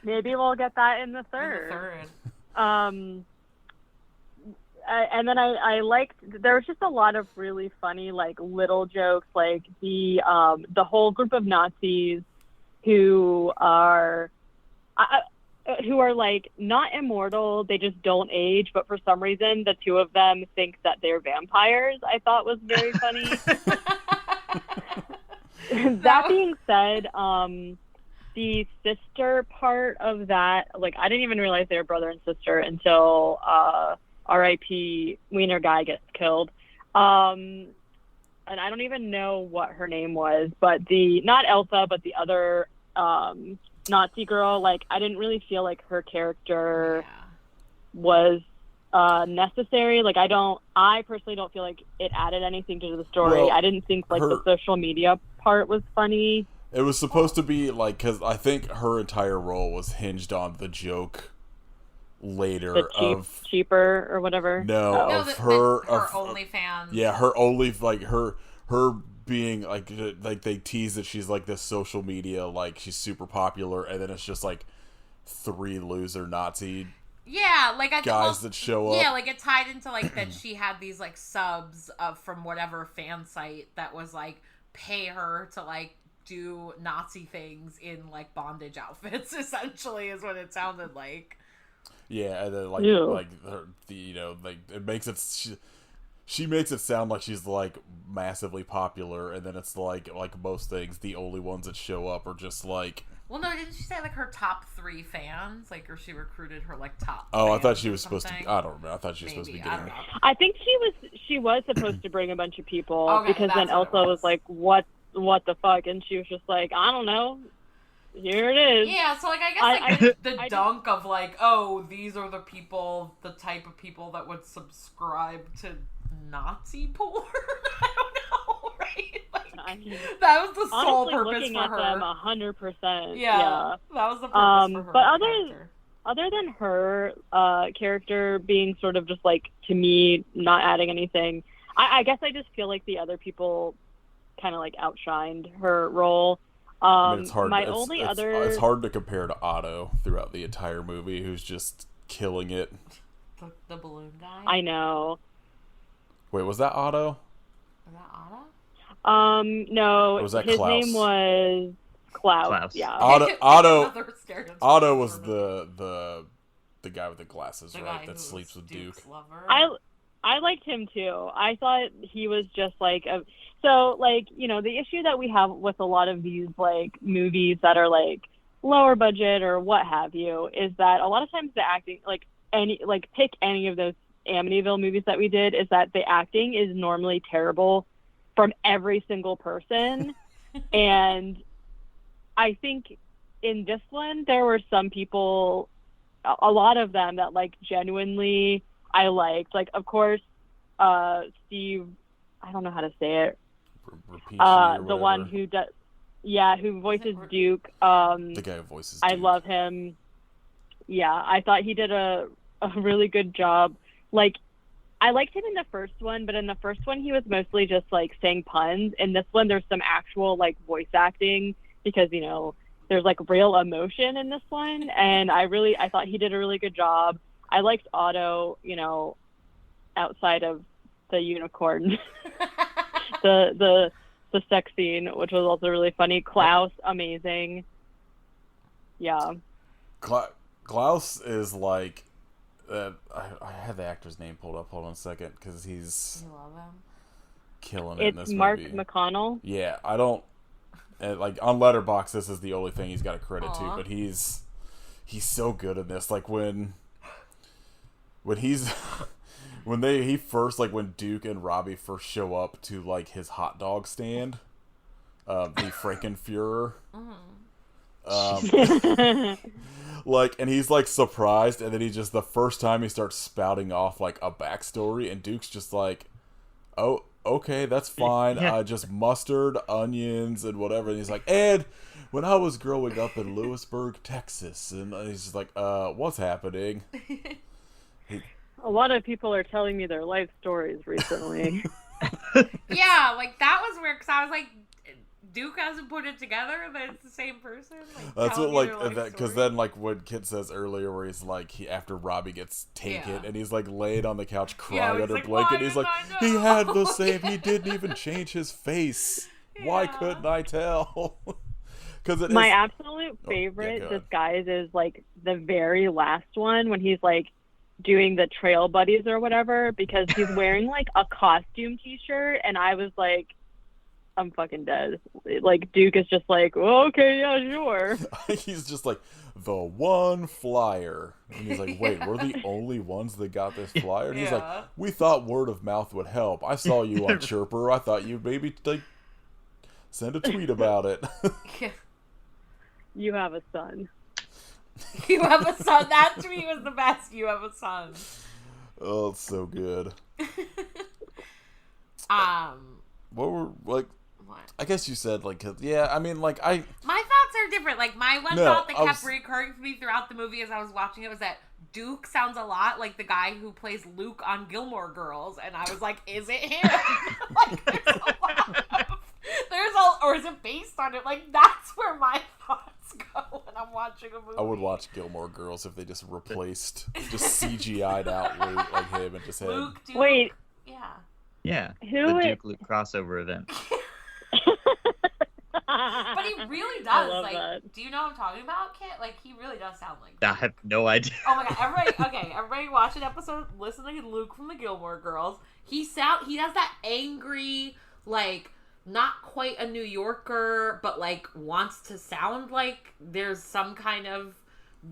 Maybe we'll get that in the In third. the third. And then I liked, there was just a lot of really funny like little jokes, like the whole group of Nazis who are like not immortal, they just don't age, but for some reason the two of them think that they're vampires. I thought was very funny. That being said, the sister part of that, like I didn't even realize they were brother and sister until R.I.P. Wiener guy gets killed. And I don't even know what her name was, but not Elsa, but the other Nazi girl, like I didn't really feel like her character Yeah. was necessary. Like I personally don't feel like it added anything to the story. Well, I didn't think like the social media part was funny. It was supposed to be like, because I think her entire role was hinged on the joke later The cheaper or whatever. No, Oh. of No, her OnlyFans. Yeah, her only like her being like they tease that she's like this social media, like she's super popular, and then it's just like 3 loser Nazi Yeah, like guys that show up. Yeah, like it tied into like that she had these like subs from whatever fan site that was like pay her to like do Nazi things in like bondage outfits. Essentially, is what it sounded like. Yeah, and then like Ew. like like it makes it. She makes it sound like she's like massively popular, and then it's like most things, the only ones that show up are just like. Well, no, didn't she say like her top 3 fans, like, or she recruited her like top? Oh, I thought fans she or was supposed to. something? I don't remember. I thought she was supposed to be Maybe, I getting. don't know. I think she was supposed to bring a bunch of people Okay, because then that's what Elsa it was like, what the fuck? And she was just like, I don't know. Here it is. Yeah, so like I guess like the I dunk of like, oh, these are the people, the type of people that would subscribe to Nazi porn. I don't know, right? Like I mean, that was the sole honestly, purpose looking for at her. them 100%. Yeah, Yeah. that was the purpose for her. But character. other than her character being sort of just like, to me, not adding anything, I guess I just feel like the other people kind of like outshined her role. I mean, it's hard. My It's, only it's, other it's hard to compare to Otto throughout the entire movie, who's just killing it. The balloon guy? I know. Wait, was that Otto? Was that Otto? No, Or was that his Klaus? name was Klaus. Klaus. Yeah. Otto was was the guy with the glasses, the right? guy That who sleeps was with Duke's Duke. lover. I liked him too. I thought he was just like so like, you know, the issue that we have with a lot of these like movies that are like lower budget or what have you is that a lot of times the acting, like pick any of those Amityville movies that we did, is that the acting is normally terrible from every single person. And I think in this one there were some people, a lot of them that like genuinely I liked. Like, of course, Steve, I don't know how to say it. The one who does, who voices Duke. The guy who voices Duke. I love him. Yeah, I thought he did a really good job. Like, I liked him in the first one, but in the first one he was mostly just like saying puns. In this one, there's some actual like voice acting because, you know, there's like real emotion in this one, and I thought he did a really good job. I liked Otto, you know, outside of the unicorn, the sex scene, which was also really funny. Klaus, amazing. Yeah. Klaus is like, I had the actor's name pulled up. Hold on a second, because he's You love him? killing it in this It's Mark movie. McConnell. Yeah, I don't. Like on Letterboxd, this is the only thing he's got a credit to, Aw. but he's so good in this. Like when he's when Duke and Robbie first show up to like his hot dog stand, the Frankenfuhrer. Like, and he's like surprised, and then he just, the first time he starts spouting off like a backstory, and Duke's just like, oh, okay, that's fine. Yeah. Just mustard, onions, and whatever. And he's like, and when I was growing up in Lewisburg, Texas, and he's just like, what's happening? A lot of people are telling me their life stories recently. Yeah, like that was weird because I was like, Duke hasn't put it together that it's the same person. Like, That's telling what, you like, their life because story. then, like, what Kit says earlier, where he's like, after Robbie gets taken, Yeah. and he's like laying on the couch Yeah, crying he's under like, blanket, "Why he's like, didn't I he know?" had the same, he didn't even change his face. Why Yeah. couldn't I tell? Because it My is. absolute yeah, favorite go ahead. disguise is like the very last one when he's like doing the trail buddies or whatever, because he's wearing like a costume t-shirt, and I was like, I'm fucking dead. Like, Duke is just like, oh, okay, yeah, sure. He's just like, the one flyer. And he's like, wait, we're the only ones that got this flyer? And he's like, Yeah. we thought word of mouth would help. I saw you on Chirper. I thought you'd maybe, like, send a tweet about it. You have a son. You have a son. That tweet was the best. You have a son. Oh, it's so good. What were, like, What? I guess you said, like, 'cause- yeah, I mean, like, My thoughts are different. Like, my one No, thought that I kept was- recurring to me throughout the movie as I was watching it was that Duke sounds a lot like the guy who plays Luke on Gilmore Girls, and I was like, is it him? Like, or is it based on it? Like, that's where my thoughts go when I'm watching a movie. I would watch Gilmore Girls if they just replaced, just CGI'd out Luke, like him, and just had... Luke, Duke. Wait, Yeah. Yeah, Who the is- Duke Luke crossover event. But he really I does. love Like, that. do you know what I'm talking about, Kit? Like, he really does sound like I have no idea. Oh my god, everybody watch an episode, listen to Luke from the Gilmore Girls. He has that angry, like, not quite a New Yorker, but like wants to sound like there's some kind of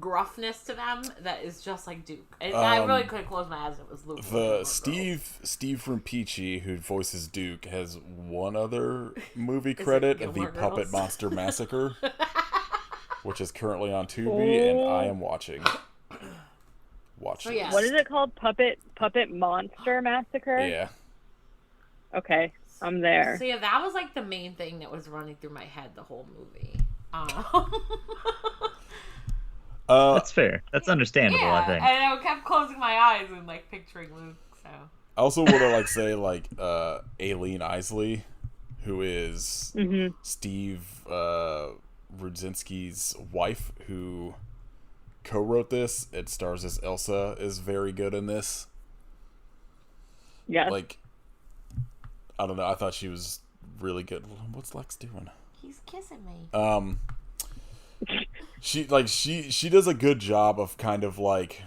gruffness to them that is just like Duke. And I really couldn't close my eyes and it was Luke. from the Gilmore Steve from Peachy, who voices Duke, has one other movie it credit, The Gilmore Puppet Girls? Monster Massacre, which is currently on Tubi, and I am watching. So, yeah. what is it called? Puppet Monster Massacre? Yeah. Okay, I'm there. So yeah, that was like the main thing that was running through my head the whole movie. That's fair. That's understandable, I Yeah, think. and I kept closing my eyes and like picturing Luke. So I also want to like say like Aileen Isley, who is Mhm. Steve Rudzinski's wife, who co-wrote this. It stars as Elsa, is very good in this. Yes. Like, I don't know. I thought she was really good. What's Lex doing? he's kissing me. She does a good job of kind of like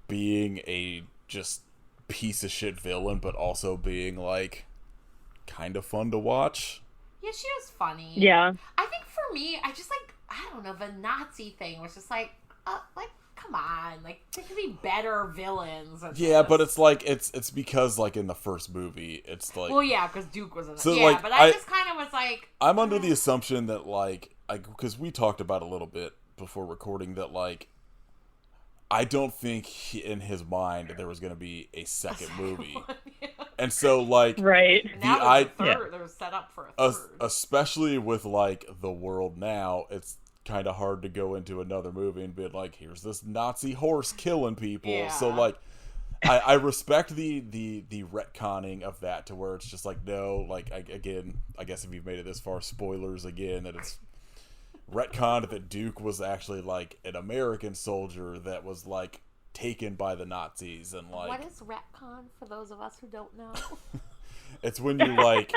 being a just piece of shit villain, but also being like kind of fun to watch. Yeah, she was funny. Yeah. I think for me, I just like, I don't know, the Nazi thing was just like come on, like there could be better villains. Yeah, but it's like it's because like in the first movie, it's like, well, yeah, because Duke was in it. So, Yeah, like, but I just kind of was like, I'm under the assumption that like because we talked about a little bit before recording that like I don't think in his mind there was going to be a second movie. Yeah. And so like Right. Now there's a third. They're set up for a third. especially with like the world now, it's kind of hard to go into another movie and be like, here's this Nazi horse killing people. Yeah. So like I respect the retconning of that to where it's just like, no, like again, I guess if you've made it this far, spoilers again, that it's retconned that Duke was actually like an American soldier that was like taken by the Nazis. And like, what is retcon for those of us who don't know? it's when you like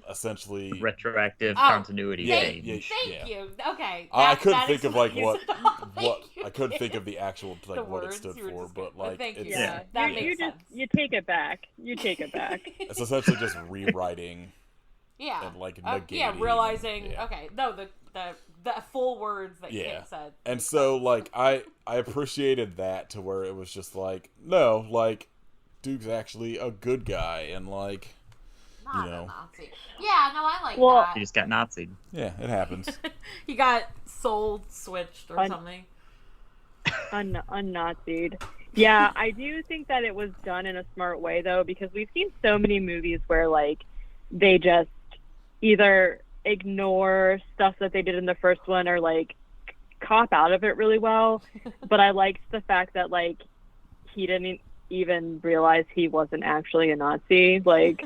essentially Retroactive Oh, continuity Thank, change. thank you. Okay. I that- couldn't that think of like explains what it. Thank you. I couldn't think of the actual like The what it words stood you were for, just but gonna- like thank you. it's Yeah. That you makes sense. you take it back. You take it back. it's essentially just rewriting Yeah. and like Yeah, negating. realizing. Yeah. Okay, no, the full words that Yeah. Kit said. And so like I appreciated that to where it was just like, no, like Duke's actually a good guy and like, Not you know. a Nazi. Yeah, no, I like Well- He that. just got Nazi'd. yeah, it happens. He got soul switched or Un- something. Unnazied. Yeah, I do think that it was done in a smart way though, because we've seen so many movies where like they just either ignore stuff that they did in the first one or like cop out of it really well. But I liked the fact that like he didn't even realize he wasn't actually a Nazi. Like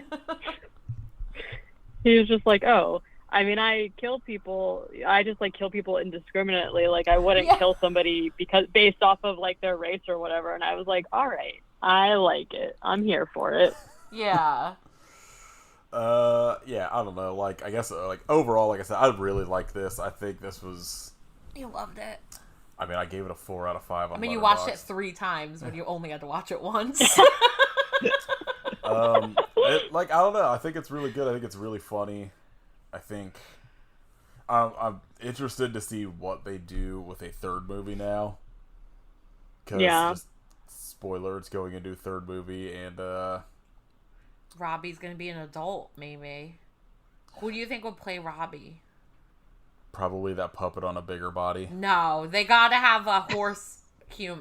he was just like, oh, I mean, I kill people. I just like kill people indiscriminately. Like I wouldn't Yeah. kill somebody because based off of like their race or whatever. And I was like, all right, I like it. I'm here for it. Yeah. Yeah, I don't know. Like I guess like overall, like I said, I really like this. I think this was. You loved it. I mean, I gave it a 4 out of 5 on I mean, you watched it Letterboxd. 3 times when you only had to watch it once. Like I don't know. I think it's really good. I think it's really funny. I think I'm interested to see what they do with a third movie now. 'Cause Yeah. just, spoiler, it's going into a third movie, and Robbie's gonna be an adult, maybe. Who do you think would play Robbie? probably that puppet on a bigger body. No, they gotta have a horse,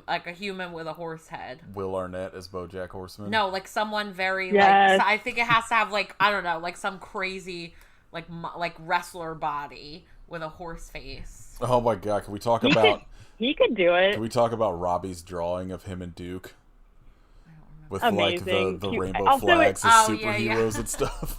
like a human with a horse head. Will Arnett as BoJack Horseman. No, like someone very Yes. like. I think it has to have like, I don't know, like some crazy like wrestler body with a horse face. Oh my god! Can we talk about? He could do it. Can we talk about Robbie's drawing of him and Duke? With Amazing. like the Cute. rainbow Also, flags as Oh, yeah, superheroes yeah. and stuff.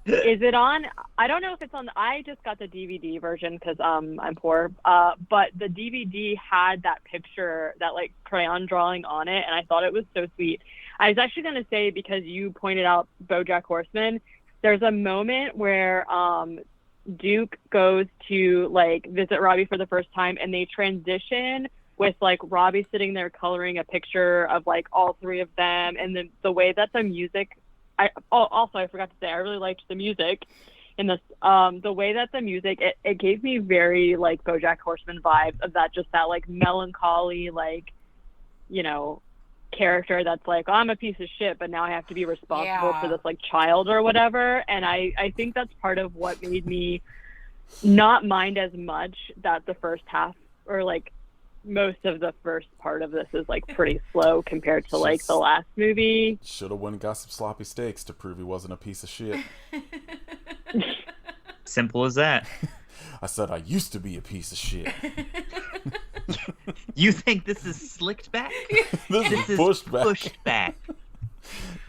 Is it on? I don't know if it's on. I just got the DVD version because I'm poor. But the DVD had that picture, that like crayon drawing on it, and I thought it was so sweet. I was actually gonna say, because you pointed out BoJack Horseman, there's a moment where Duke goes to like visit Robbie for the first time, and they transition with like Robbie sitting there coloring a picture of like all 3 of them, and then the way that the music. I forgot to say, I really liked the music in this. The way that the music, it gave me very like BoJack Horseman vibes of that, just that like melancholy, like, you know, character that's like, oh, I'm a piece of shit, but now I have to be responsible Yeah. for this like child or whatever. And I think that's part of what made me not mind as much that the first half, or like most of the first part of this, is like pretty slow compared to like the last movie. Should have went and got some sloppy steaks to prove he wasn't a piece of shit. Simple as that. I said I used to be a piece of shit. You think this is slicked back? This is pushed back. Pushed back.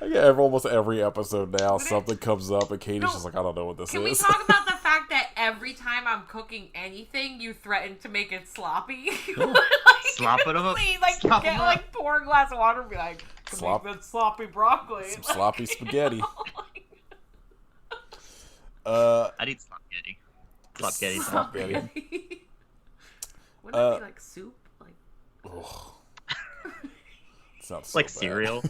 I get almost every episode now, something comes up, and Katie's just like, I don't know what this Can is. we talk about the fact that every time I'm cooking anything, you threaten to make it sloppy? Like, Slop it up. please, like, Slop get, 'em like, up. pour a glass of water and be like, Slop. make that sloppy broccoli. Some sloppy spaghetti. I need slopgetty. Slopgetty. Slopgetty. Wouldn't that be like soup? Like Ugh. Sounds so Like bad. cereal.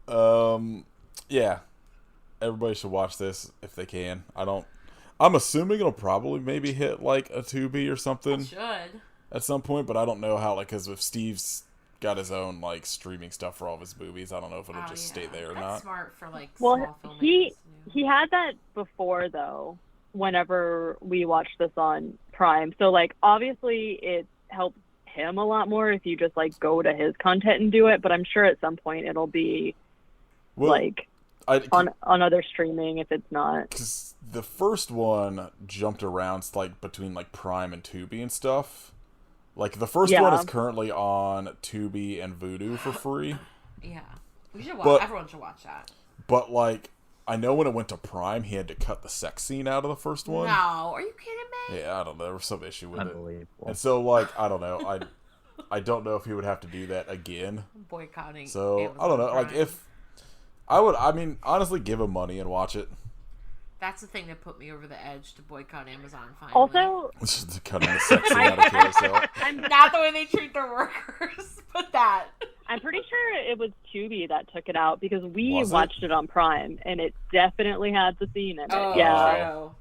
cereal. Yeah. Everybody should watch this if they can. I'm assuming it'll probably maybe hit like a Tubi or something It should. at some point, but I don't know how, like, because if Steve's got his own like streaming stuff for all of his movies, I don't know if it'll just stay there or That's not. smart for like Well, small filmmakers. he had that before though. Whenever we watched this on Prime, so like obviously it helps him a lot more if you just like go to his content and do it. But I'm sure at some point it'll be like on other streaming if it's not. Because the first one jumped around like between like Prime and Tubi and stuff. Like the first one is currently on Tubi and Vudu for free. Yeah, we should watch. Everyone should watch that. But like, I know when it went to Prime, he had to cut the sex scene out of the first one. No, are you kidding me? Yeah, I don't know. There was some issue with it. Unbelievable. And so, like, I don't know. I don't know if he would have to do that again. Boycotting. So, Amazon I don't know. Prime. Like, if I mean, honestly, give him money and watch it. That's the thing that put me over the edge to boycott Amazon finally. Also, Just cutting the sex scene out of Carousel. Not the way they treat their workers, but that. I'm pretty sure it was Tubi that took it out because we Was it? watched it on Prime and it definitely had the scene in it. Oh, yeah. true.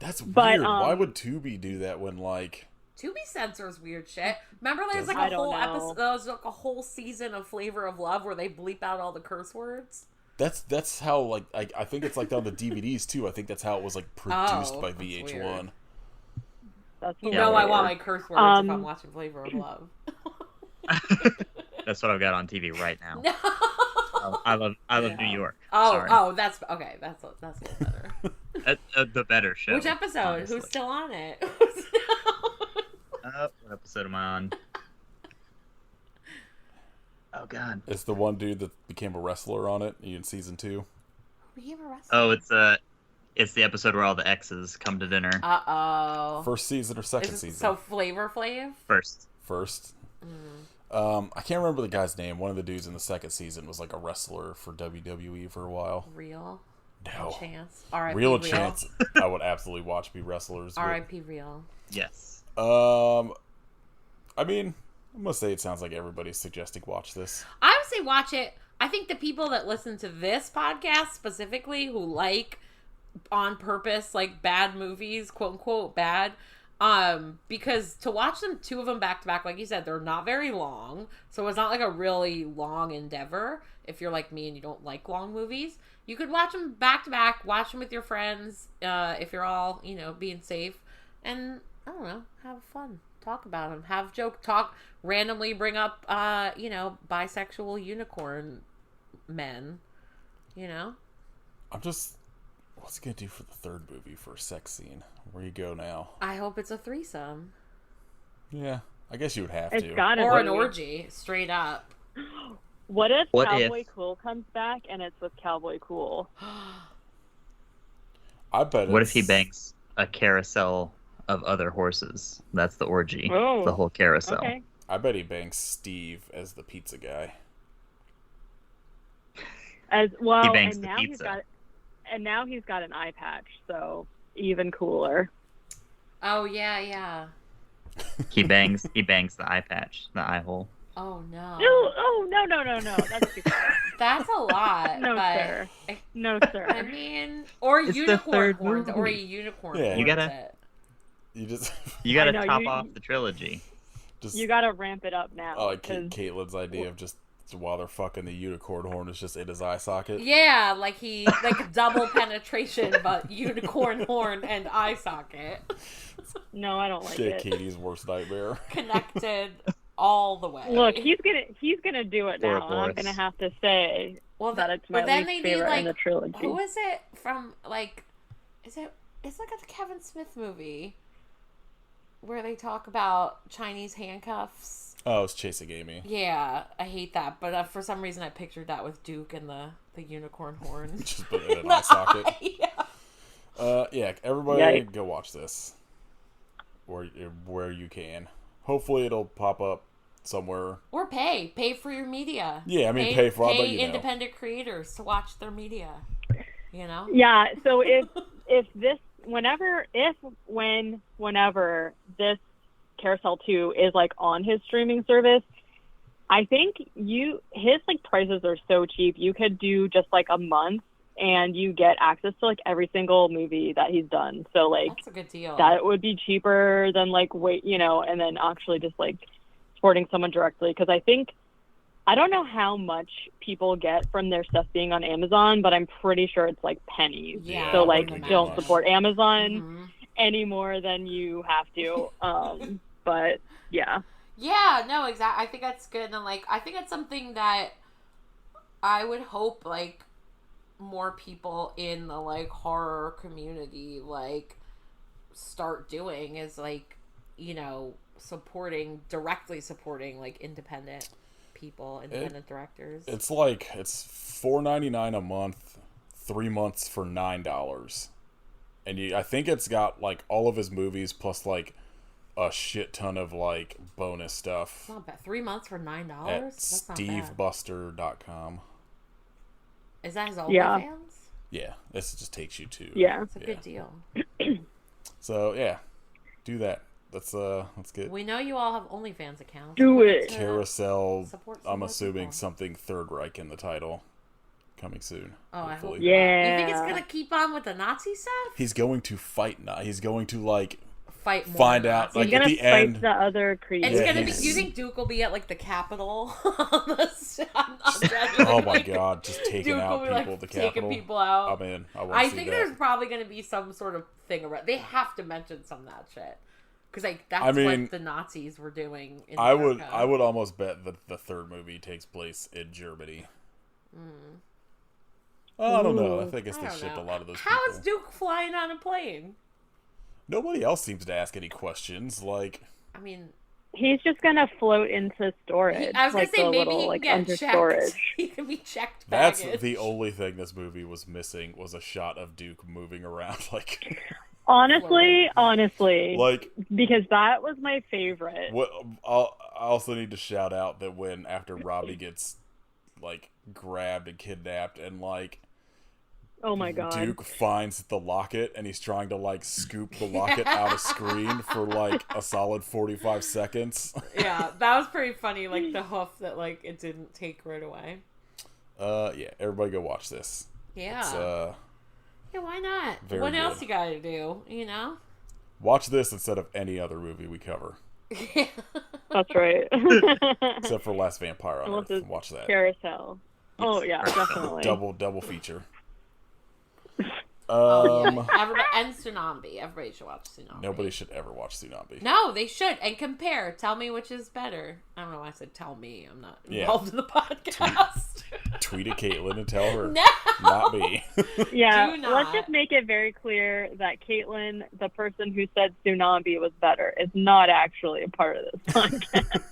That's But, weird. Why would Tubi do that when, like... Tubi censors weird shit. Remember there's like I a don't whole know. episode, there was like a whole season of Flavor of Love where they bleep out all the curse words? That's how, like, I think it's like on the DVDs, too. I think that's how it was, like, produced by that's VH1. weird. That's You Yeah, know I weird. want my curse words if I'm watching Flavor of Love. That's what I've got on TV right now. No. I love New York. Oh, Sorry. that's okay. That's a little better. The better show. Which episode? honestly. Who's still on it? What episode am I on? Oh God. It's the one dude that became a wrestler on it in season 2. Oh, it's the episode where all the exes come to dinner. Uh-oh. First season or second season? So Flavor Flav? First. I can't remember the guy's name. One of the dudes in the second season was like a wrestler for WWE for a while. Real? No. Chance? R.I.P. Real Chance. I would absolutely watch be wrestlers. But, R.I.P. Real. Yes. I mean, I'm gonna say it sounds like everybody's suggesting watch this. I would say watch it. I think the people that listen to this podcast specifically who like on purpose like bad movies, quote unquote bad, because to watch them, 2 of them back to back, like you said, they're not very long, so it's not like a really long endeavor. If you're like me and you don't like long movies, you could watch them back to back, watch them with your friends, if you're all, being safe, and I don't know, have fun. Talk about them. Have talk, randomly bring up, bisexual unicorn men, I'm just... What's it gonna do for the third movie for a sex scene? Where you go now? I hope it's a threesome. Yeah, I guess you would have It's to. gotta Or be. an orgy, straight up. What if What Cowboy Cool comes back and it's with Cowboy Cool? I bet What it's... if he banks a carousel of other horses? That's the orgy. Oh. The whole carousel. Okay. I bet he banks Steve as the pizza guy. As well, He banks and the now pizza. he's got an eye patch, so even cooler. Oh, yeah. He bangs the eye patch, the eye hole. Oh, no. No. That's too far. That's a lot. No, but, sir. No, I sir. mean, or It's the unicorn third horns, or a movie. unicorn Yeah. horns You gotta- it. You just... You gotta I know, top you- off the trilogy. just You gotta ramp it up now. Oh, like 'cause- Caitlin's idea of just while they're fucking, the unicorn horn is just in his eye socket. Yeah, like double penetration, but unicorn horn and eye socket No, I don't like Yeah, it. Katie's worst nightmare. connected all the way. Look, he's gonna do it now. and I'm Ouroboros. gonna have to say well, that it's my but then least they favorite need in the trilogy. who is it from? Like, is it It's like a Kevin Smith movie where they talk about Chinese handcuffs. Oh, it's Chasing Amy. Yeah, I hate that. But for some reason, I pictured that with Duke and the unicorn horn. Just put it in an eye socket. Yeah. Everybody go watch this where you can. Hopefully, it'll pop up somewhere. Or pay for your media. Yeah, I mean, pay for it, but pay independent creators to watch their media. You know? Yeah, so whenever this Carousel 2 is like on his streaming service, I think his like prices are so cheap. You could do just like a month and you get access to like every single movie that he's done. So like that's a good deal. That would be cheaper than like and then actually just like supporting someone directly, because I don't know how much people get from their stuff being on Amazon, but I'm pretty sure it's like pennies. Yeah, so like don't support Amazon Mm-hmm. any more than you have to. But yeah. Yeah, no, exactly. I think that's good. And like, I think it's something that I would hope like more people in the like horror community like start doing, is like, directly supporting like independent people, independent directors. It's $4.99 a month, 3 months for $9, and I think it's got like all of his movies plus like a shit ton of like bonus stuff. It's not bad. 3 months for $9. At That's not bad. stevebuster.com. Is that his OnlyFans? Yeah. Yeah, this just takes you to. Yeah, it's a good deal. So yeah, do that. Let's get. We know you all have OnlyFans accounts. Do it. Carousel. Support I'm assuming people. something Third Reich in the title. Coming soon. Oh, hopefully. I hope. Yeah. You think it's gonna keep on with the Nazi stuff? He's going to fight. He's going to like fight more find out. Nazis. Like He's gonna at the fight end. the other creators. It's Yeah, gonna be. he's- Do you think Duke will be at like the Capitol? on Oh my god, just taking Duke out will be people like at the taking Capitol. people out. I'm in. I want I to see think that. there's probably gonna be some sort of thing around. They have to mention some of that shit because like that's I mean, what the Nazis were doing. In I America. would almost bet that the third movie takes place in Germany. Oh, I don't know. I think I they don't shipped a know. lot of those How people. is Duke flying on a plane? Nobody else seems to ask any questions. Like, I mean, He's just gonna float into storage. I was like gonna say the maybe little, he like can under get checked. storage. He can be checked. that's baggage. the only thing this movie was missing was a shot of Duke moving around. Like, Honestly, like because that was my favorite. what? I also need to shout out that when after Robbie gets like grabbed and kidnapped and like. Oh my god. Duke finds the locket and he's trying to like scoop the locket out of screen for like a solid 45 seconds. Yeah, that was pretty funny. Like the hoof that like it didn't take right away. Yeah, everybody go watch this. Yeah. It's, Yeah, why not? very What else good. you gotta do? You know? watch this instead of any other movie we cover, Yeah. That's right. except for Last Vampire on Unless Earth. it's Watch that. Carousel. Oh yeah, definitely. Double feature. Oh, yeah. Everybody, and Tsunami. Everybody should watch Tsunami. Nobody should ever watch Tsunami. No, they should. And compare. Tell me which is better. I don't know why I said tell me. I'm not Yeah. involved in the podcast. Tweet at Caitlin and tell her. No. Not me. Yeah, Do not. let's just make it very clear that Caitlin, the person who said Tsunami was better, is not actually a part of this podcast.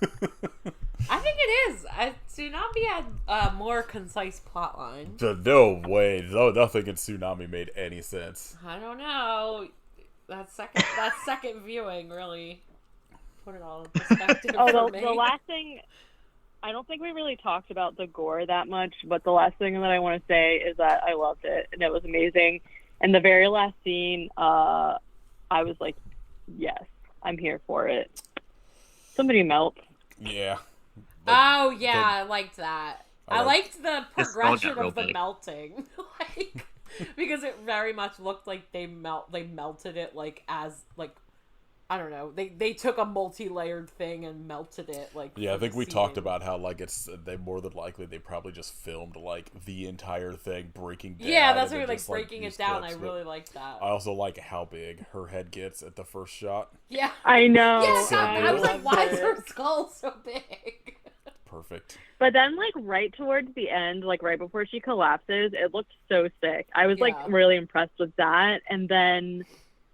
I think it is. Tsunami had a more concise plot line. No way. No, nothing in Tsunami made any sense. I don't know. That second viewing really put it all in perspective Oh, for the me. last thing, I don't think we really talked about the gore that much, but the last thing that I want to say is that I loved it, and it was amazing. And the very last scene, I was like, yes, I'm here for it. Somebody melt. Yeah. Oh yeah, I liked that. I liked the This all got progression real of the big. melting, like because it very much looked like they melted it like as like I don't know. They took a multi-layered thing and melted it like. Yeah, I for think the we talked scene. about how like they more than likely they probably just filmed like the entire thing breaking down. Yeah, that's and what then like just, breaking used it down. clips, I but really liked that. I also like how big her head gets at the first shot. Yeah. I know. Yeah, so I was like, good. why is her skull so big? perfect. But then, like, right towards the end, like, right before she collapses, it looked so sick. I was, like, really impressed with that. And then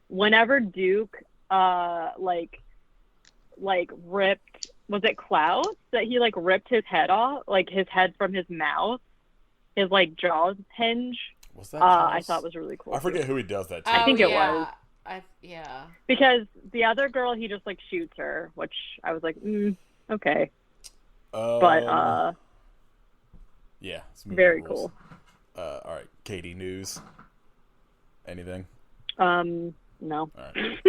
whenever Duke, ripped, was it Klaus? That he, like, ripped his head off, like, his head from his mouth, his, like, jaws hinge. Was that Klaus? I thought was really cool. I forget who he does that to. I think it was. Yeah. Because the other girl, he just, like, shoots her, which I was like, okay. But, yeah. Very cool. All right, Katie, news? Anything? No. All right.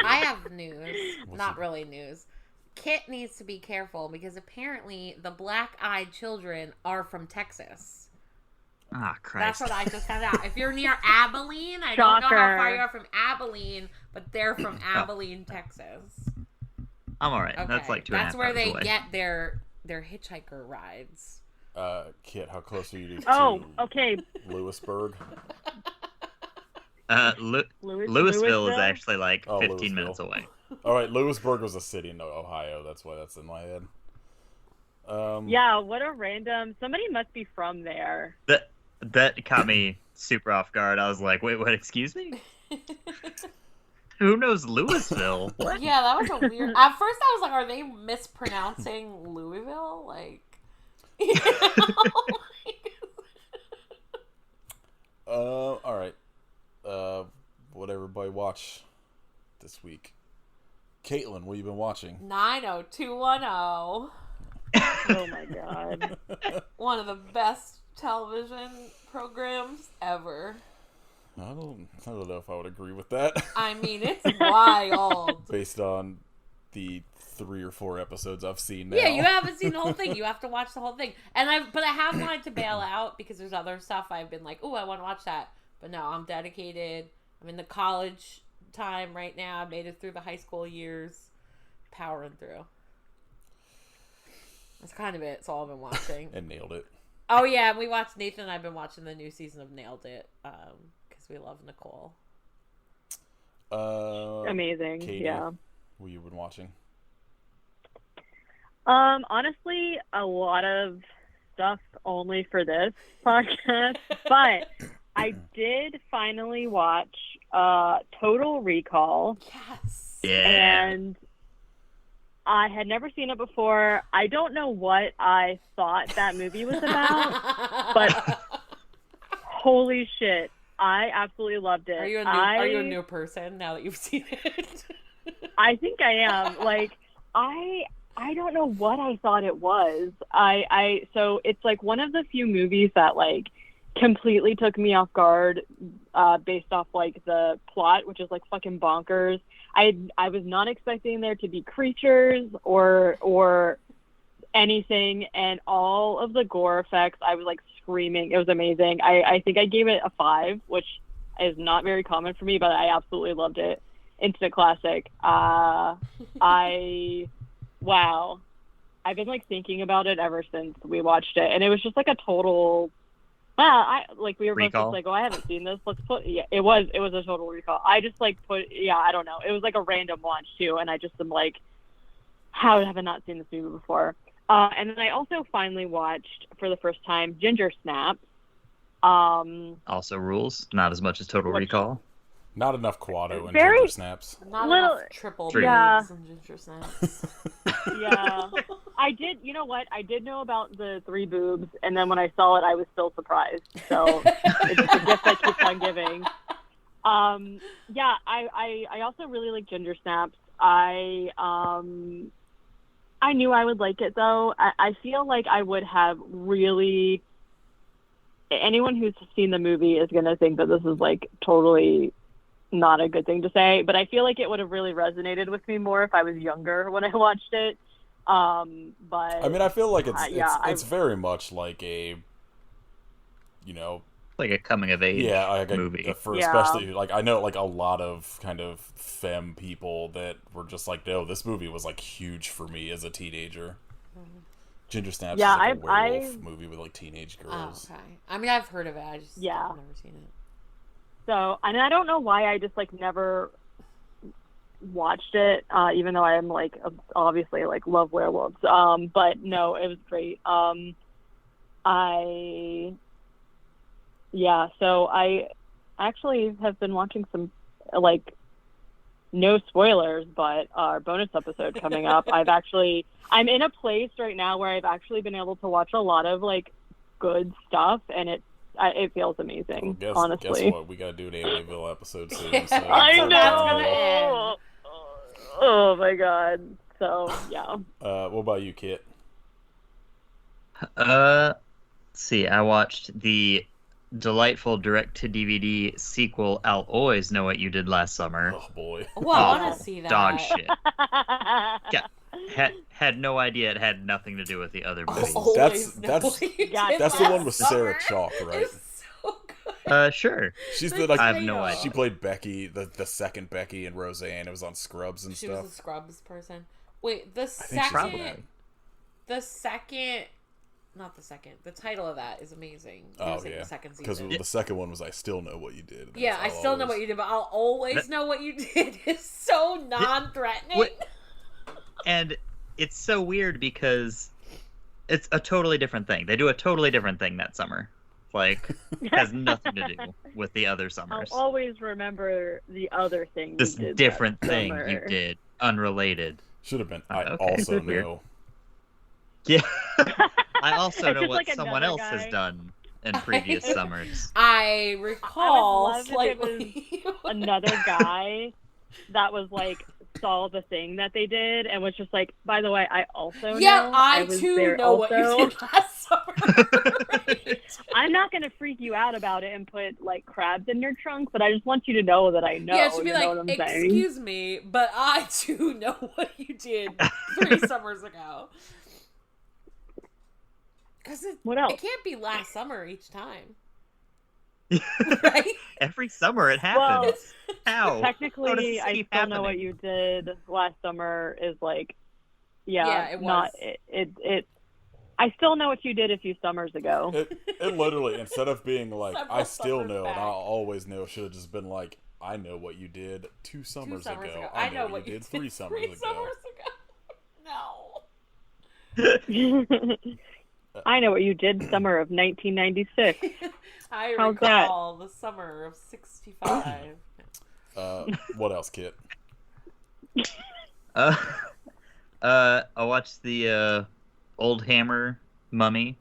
I have news. Not really news. Kit needs to be careful because apparently the black-eyed children are from Texas. Ah, Christ. That's what I just found out. If you're near Abilene, I don't know how far you are from Abilene, but they're from Abilene, Texas. I'm all right. Okay. That's like 2.5 That's where hours they away. get their hitchhiker rides. Kit, how close are you to okay. Lewisburg? Louisville is actually like 15 Louisville. minutes away. All right, Lewisburg was a city in Ohio. That's why that's in my head. Yeah, what a random... Somebody must be from there. That caught me super off guard. I was like, wait, what? Excuse me? Who knows Louisville? What? Yeah, that was a weird... At first I was like, are they mispronouncing Louisville? Like... You know? All right. What everybody watch this week? Caitlin, what you been watching? 90210. Oh my god. One of the best television programs ever. I don't know if I would agree with that. I mean, it's wild. Based on the 3 or 4 episodes I've seen now. Yeah, you haven't seen the whole thing. You have to watch the whole thing. But I have wanted to bail out because there's other stuff I've been like, oh, I want to watch that. But no, I'm dedicated. I'm in the college time right now. I made it through the high school years, powering through. That's kind of it. It's all I've been watching. And nailed it. Oh yeah, we watched. Nathan and I've been watching the new season of Nailed It because we love Nicole. Amazing. Katie, Yeah. What you been watching? Honestly, a lot of stuff only for this podcast, but I did finally watch Total Recall. Yes. Yeah. And I had never seen it before. I don't know what I thought that movie was about, but holy shit, I absolutely loved it. Are you a new person now that you've seen it? I think I am. Like, I don't know what I thought it was. So it's like one of the few movies that like completely took me off guard, based off like the plot, which is like fucking bonkers. I was not expecting there to be creatures or anything, and all of the gore effects, I was like screaming. It was amazing. I think I gave it a 5, which is not very common for me, but I absolutely loved it. Instant classic. Wow. I've been like thinking about it ever since we watched it, and it was just like a total. We were both just like, oh, I haven't seen this. Let's put. Yeah, it was a total recall. I just like I don't know. It was like a random watch too, and I just am like, how have I not seen this movie before? And then I also finally watched for the first time Ginger Snaps. Also rules, not as much as Total Recall. Not enough Quado and Very- Ginger Snaps. Not Little- enough triple True. Yeah. boobs and ginger snaps. Yeah. I did, you know what? I did know about the 3 boobs, and then when I saw it, I was still surprised. So it's a gift that keeps on giving. Yeah, I also really like Ginger Snaps. I knew I would like it, though. I feel like I would have really... Anyone who's seen the movie is going to think that this is, like, totally not a good thing to say, but I feel like it would have really resonated with me more if I was younger when I watched it. But I mean, I feel like it's very much like a, Like a coming of age movie. Especially, like, I know, like, a lot of kind of femme people that were just like, no, this movie was, like, huge for me as a teenager. Ginger Snaps is like a werewolf movie with, like, teenage girls. Oh, okay. I mean, I've heard of it. I just I've never seen it. So, and I don't know why I just, like, never... watched it, even though I am like obviously like love werewolves. But no, it was great. So I actually have been watching some like no spoilers, but our bonus episode coming up. I'm in a place right now where I've actually been able to watch a lot of like good stuff, and it feels amazing. Well, honestly, guess what? We gotta do an Amityville episode soon. So I it's know. Oh my god. So yeah. What about you, Kit? Let's see. I watched the delightful direct-to-DVD sequel, I'll Always Know What You Did Last Summer. Oh boy. Well, I want to see that. Dog shit. Had no idea it had nothing to do with the other movies. Always know that's what you did that's the one with last Sarah summer. Chalk, right? It's so good. Sure. She's the like I have no idea. she played Becky, the second Becky in Roseanne. It was on Scrubs and She stuff. was a Scrubs person. Wait, the think she's second, bad. not the second. The title of that is amazing. Oh The yeah, second because season. the second one was I Still Know What You Did. And Yeah, I that's still know what you did, but I'll always know what you did. Is so non-threatening. What- And it's so weird because it's a totally different thing. They do a totally different thing that summer. Like, has nothing to do with the other I'll summers. always remember the other thing. This you did different that thing summer. you did, unrelated. Should have been. Oh, I okay. also Weird. know. Yeah. I also It's know just what like someone another else has guy. done in previous summers. I recall love if it slightly. Another guy that was like saw the thing that they did and was just like, by the way, I also Yeah, know I was too there know what you also. did last summer. Right. I'm not gonna freak you out about it and put like crabs in your trunk, but I just want you to know that I know. Yeah, it should be you know what I'm like, saying? excuse me, but I too know what you did 3 summers ago. Because What else? it can't be last summer each time. Right? Every summer it happens. Well, How? How does Technically, this I keep still know what happening? you did last summer is like, Yeah, it not was. it. I still know what you did a few summers ago. It literally, instead of being like Several I still summers know back. and I'll always know, should have just been like I know what you did 2 summers, 2 summers ago. ago. I know what you did 3 summers 3 ago. summers ago. No. I know what you did summer of 1996. I How's that? recall the summer of 65. What else, Kit? I watched the Old Hammer Mummy,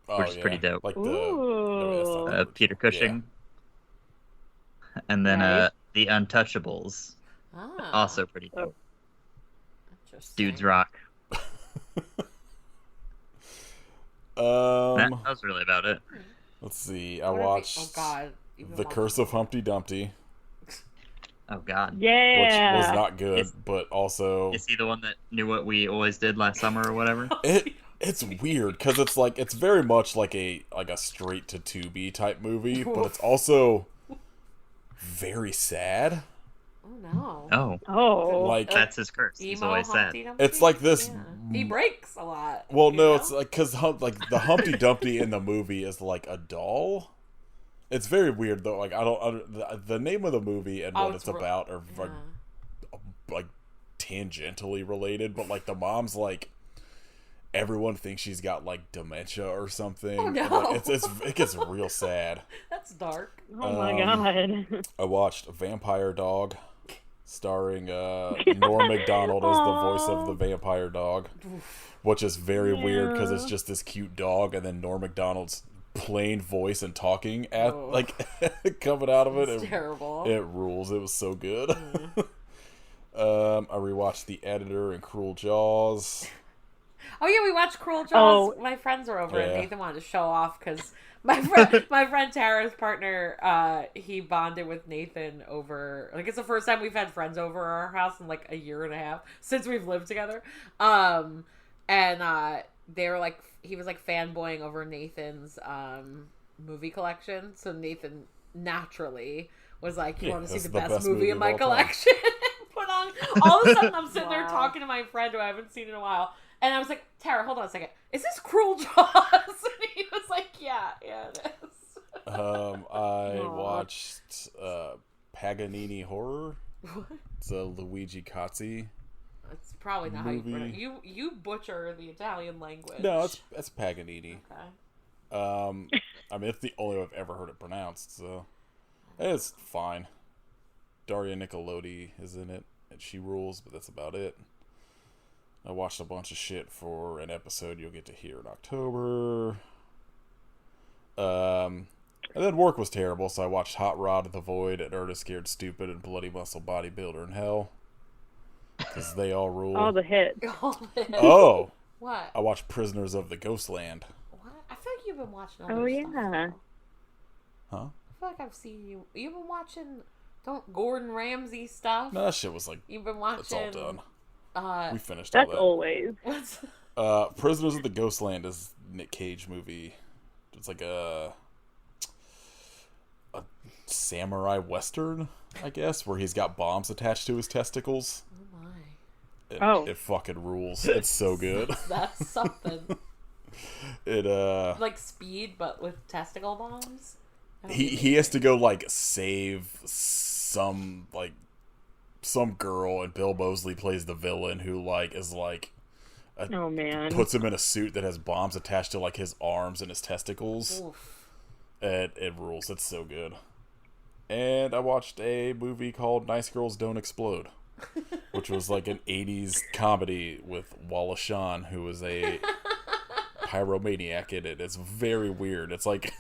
Oh, which is pretty dope. Like Ooh. Peter Cushing, and then Nice. the Untouchables, Ah, also pretty dope. interesting. Dudes rock. That was really about it. Let's see. I What are watched oh God, even The more. Curse of Humpty Dumpty, Oh God. which Yeah. was not good, Is- but also Is he the one that knew what we always did last summer or whatever? it's weird because it's like it's very much like a straight to Tubi type movie, but it's also very sad. Oh no. Oh, Oh. Like that's his curse. He's Emo always sad. Humpty Dumpty? it's like this. Yeah. He breaks a lot. Well, you no, know? it's like because like the Humpty Dumpty in the movie is like a doll. It's very weird though. Like I don't the name of the movie and Oh, what it's it's about are Yeah. like tangentially related, but like the mom's like everyone thinks she's got like dementia or something. Oh, no. And, like, it gets real sad. That's dark. Oh my god. I watched Vampire Dog, starring Norm Macdonald as the voice of the vampire dog, which is very weird because it's just this cute dog, and then Norm Macdonald's plain voice and talking at Oh. like coming out of it. It's terrible. It rules. It was so good. I rewatched The Editor and Cruel Jaws. Oh yeah, we watched Cruel Jaws. Oh. My friends were over, and Yeah. Nathan wanted to show off because my friend Tara's partner, he bonded with Nathan over. Like it's the first time we've had friends over our house in like a year and a half since we've lived together. And they were like, he was like fanboying over Nathan's movie collection. So Nathan naturally was like, "You Yeah, want to see that's the the best best movie movie in of my all time. collection?" Put on. All of a sudden, I'm sitting there Wow. talking to my friend who I haven't seen in a while. And I was like, Tara, hold on a second. Is this Cruel Jaws? And he was like, yeah, it is. I watched Paganini Horror. What? It's a Luigi Cozzi. It's probably not Movie. how you pronounce it. You butcher the Italian language. No, it's Paganini. Okay. I mean, it's the only way I've ever heard it pronounced, so it's fine. Daria Nicolodi is in it, and she rules, but that's about it. I watched a bunch of shit for an episode you'll get to hear in October. And then work was terrible, so I watched Hot Rod, The Void, and Ernest Scared Stupid, and Bloody Muscle Bodybuilder in Hell. Because they all rule. All the hits. Oh! What? I watched Prisoners of the Ghostland. What? I feel like you've been watching other Oh, stuff. yeah. Huh? I feel like I've seen you. You've been watching Gordon Ramsay stuff. No, that shit was like, You've been watching. it's all done. We finished That's all that. always. What's... Prisoners of the Ghostland is Nick Cage movie. It's like a samurai western, I guess, where he's got bombs attached to his testicles. Oh Oh. It fucking rules. It's so good. my. That's something. It Like Speed, but with testicle bombs. he has to go like save some girl, and Bill Moseley plays the villain who like is like Oh, man. puts him in a suit that has bombs attached to like his arms and his testicles. Oof. It rules. It's so good. And I watched a movie called Nice Girls Don't Explode, which was like an 80s comedy with Wallace Shawn, who was a pyromaniac in it. It's very weird. It's like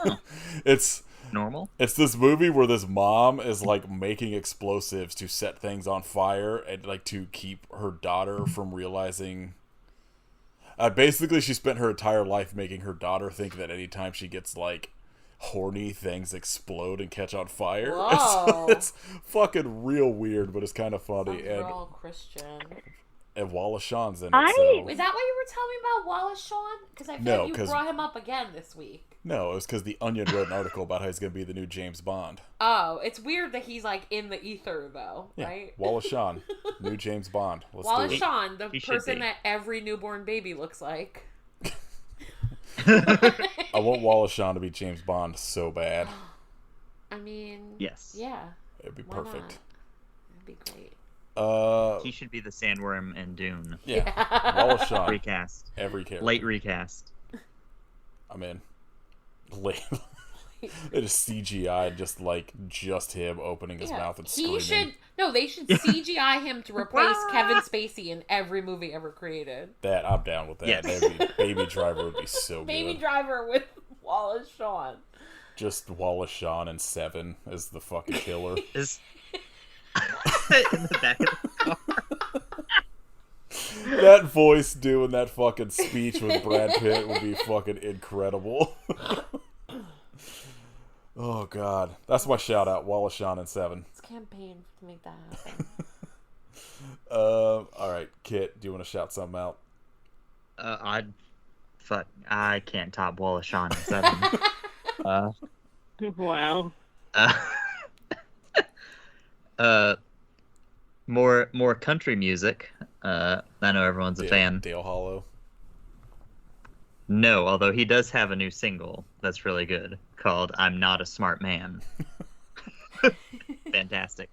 it's Normal? it's this movie where this mom is like making explosives to set things on fire and like to keep her daughter from realizing. Basically, she spent her entire life making her daughter think that anytime she gets like horny, things explode and catch on fire. Whoa. It's fucking real weird, but it's kind of funny. Sounds And real Christian. Wallace Shawn's in it. I- So. Is that what you were telling me about Wallace Shawn? Because I feel No, like you 'cause- brought him up again this week. No, it was because the Onion wrote an article about how he's going to be the new James Bond. Oh, it's weird that he's like in the ether though, Yeah, right? Wallace Shawn, new James Bond. Let's Wallace do it. Shawn, the He should person be. that every newborn baby looks like. I want Wallace Shawn to be James Bond so bad. I mean, Yes. yeah, It'd be why perfect. not? That'd be great. He should be the Sandworm in Dune. Yeah, Wallace Shawn, Recast. every character. Late recast. I'm in. Late. It is CGI, just him opening his mouth and screaming. They should CGI him to replace Kevin Spacey in every movie ever created. That I'm down with that. Yes. Baby Driver would be so Baby good. Driver with Wallace Shawn. Just Wallace Shawn and Seven as the fucking killer. Is in the back of the car. That voice doing that fucking speech with Brad Pitt would be fucking incredible. Oh god, that's my shout out, Wallace Shawn and Seven. Let's campaign to make that happen. All right, Kit, do you want to shout something out? I can't top Wallace Shawn in 7. Wow. More country music. I know everyone's a fan. Dale Hollow. No, although he does have a new single that's really good called "I'm Not a Smart Man." Fantastic.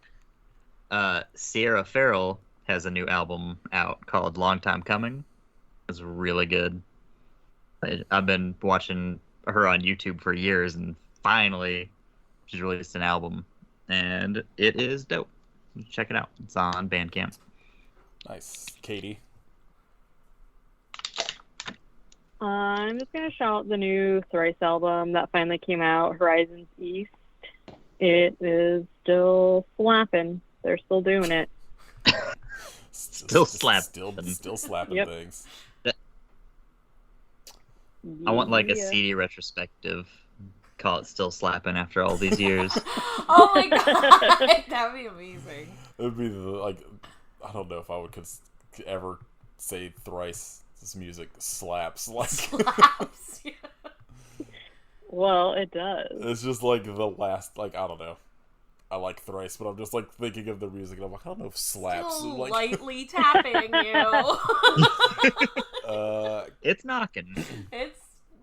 Sierra Farrell has a new album out called "Long Time Coming." It's really good. I've been watching her on YouTube for years, and finally, she's released an album, and it is dope. Check it out. It's on Bandcamp. Nice. Katie. I'm just going to shout the new Thrice album that finally came out, Horizons East. It is still slapping. They're still doing it. Still slapping. Still slapping Yep. things. I want like a Yeah. CD retrospective. Call it "Still Slapping" after all these years. Oh my god, that'd be amazing. It would be I don't know if I would ever say Thrice. This music slaps. Slaps. Well, it does. It's just like the last, I don't know. I like Thrice, but I'm just thinking of their music, and I'm like, I don't know if slaps. Still Like, lightly tapping you. It's knocking. It's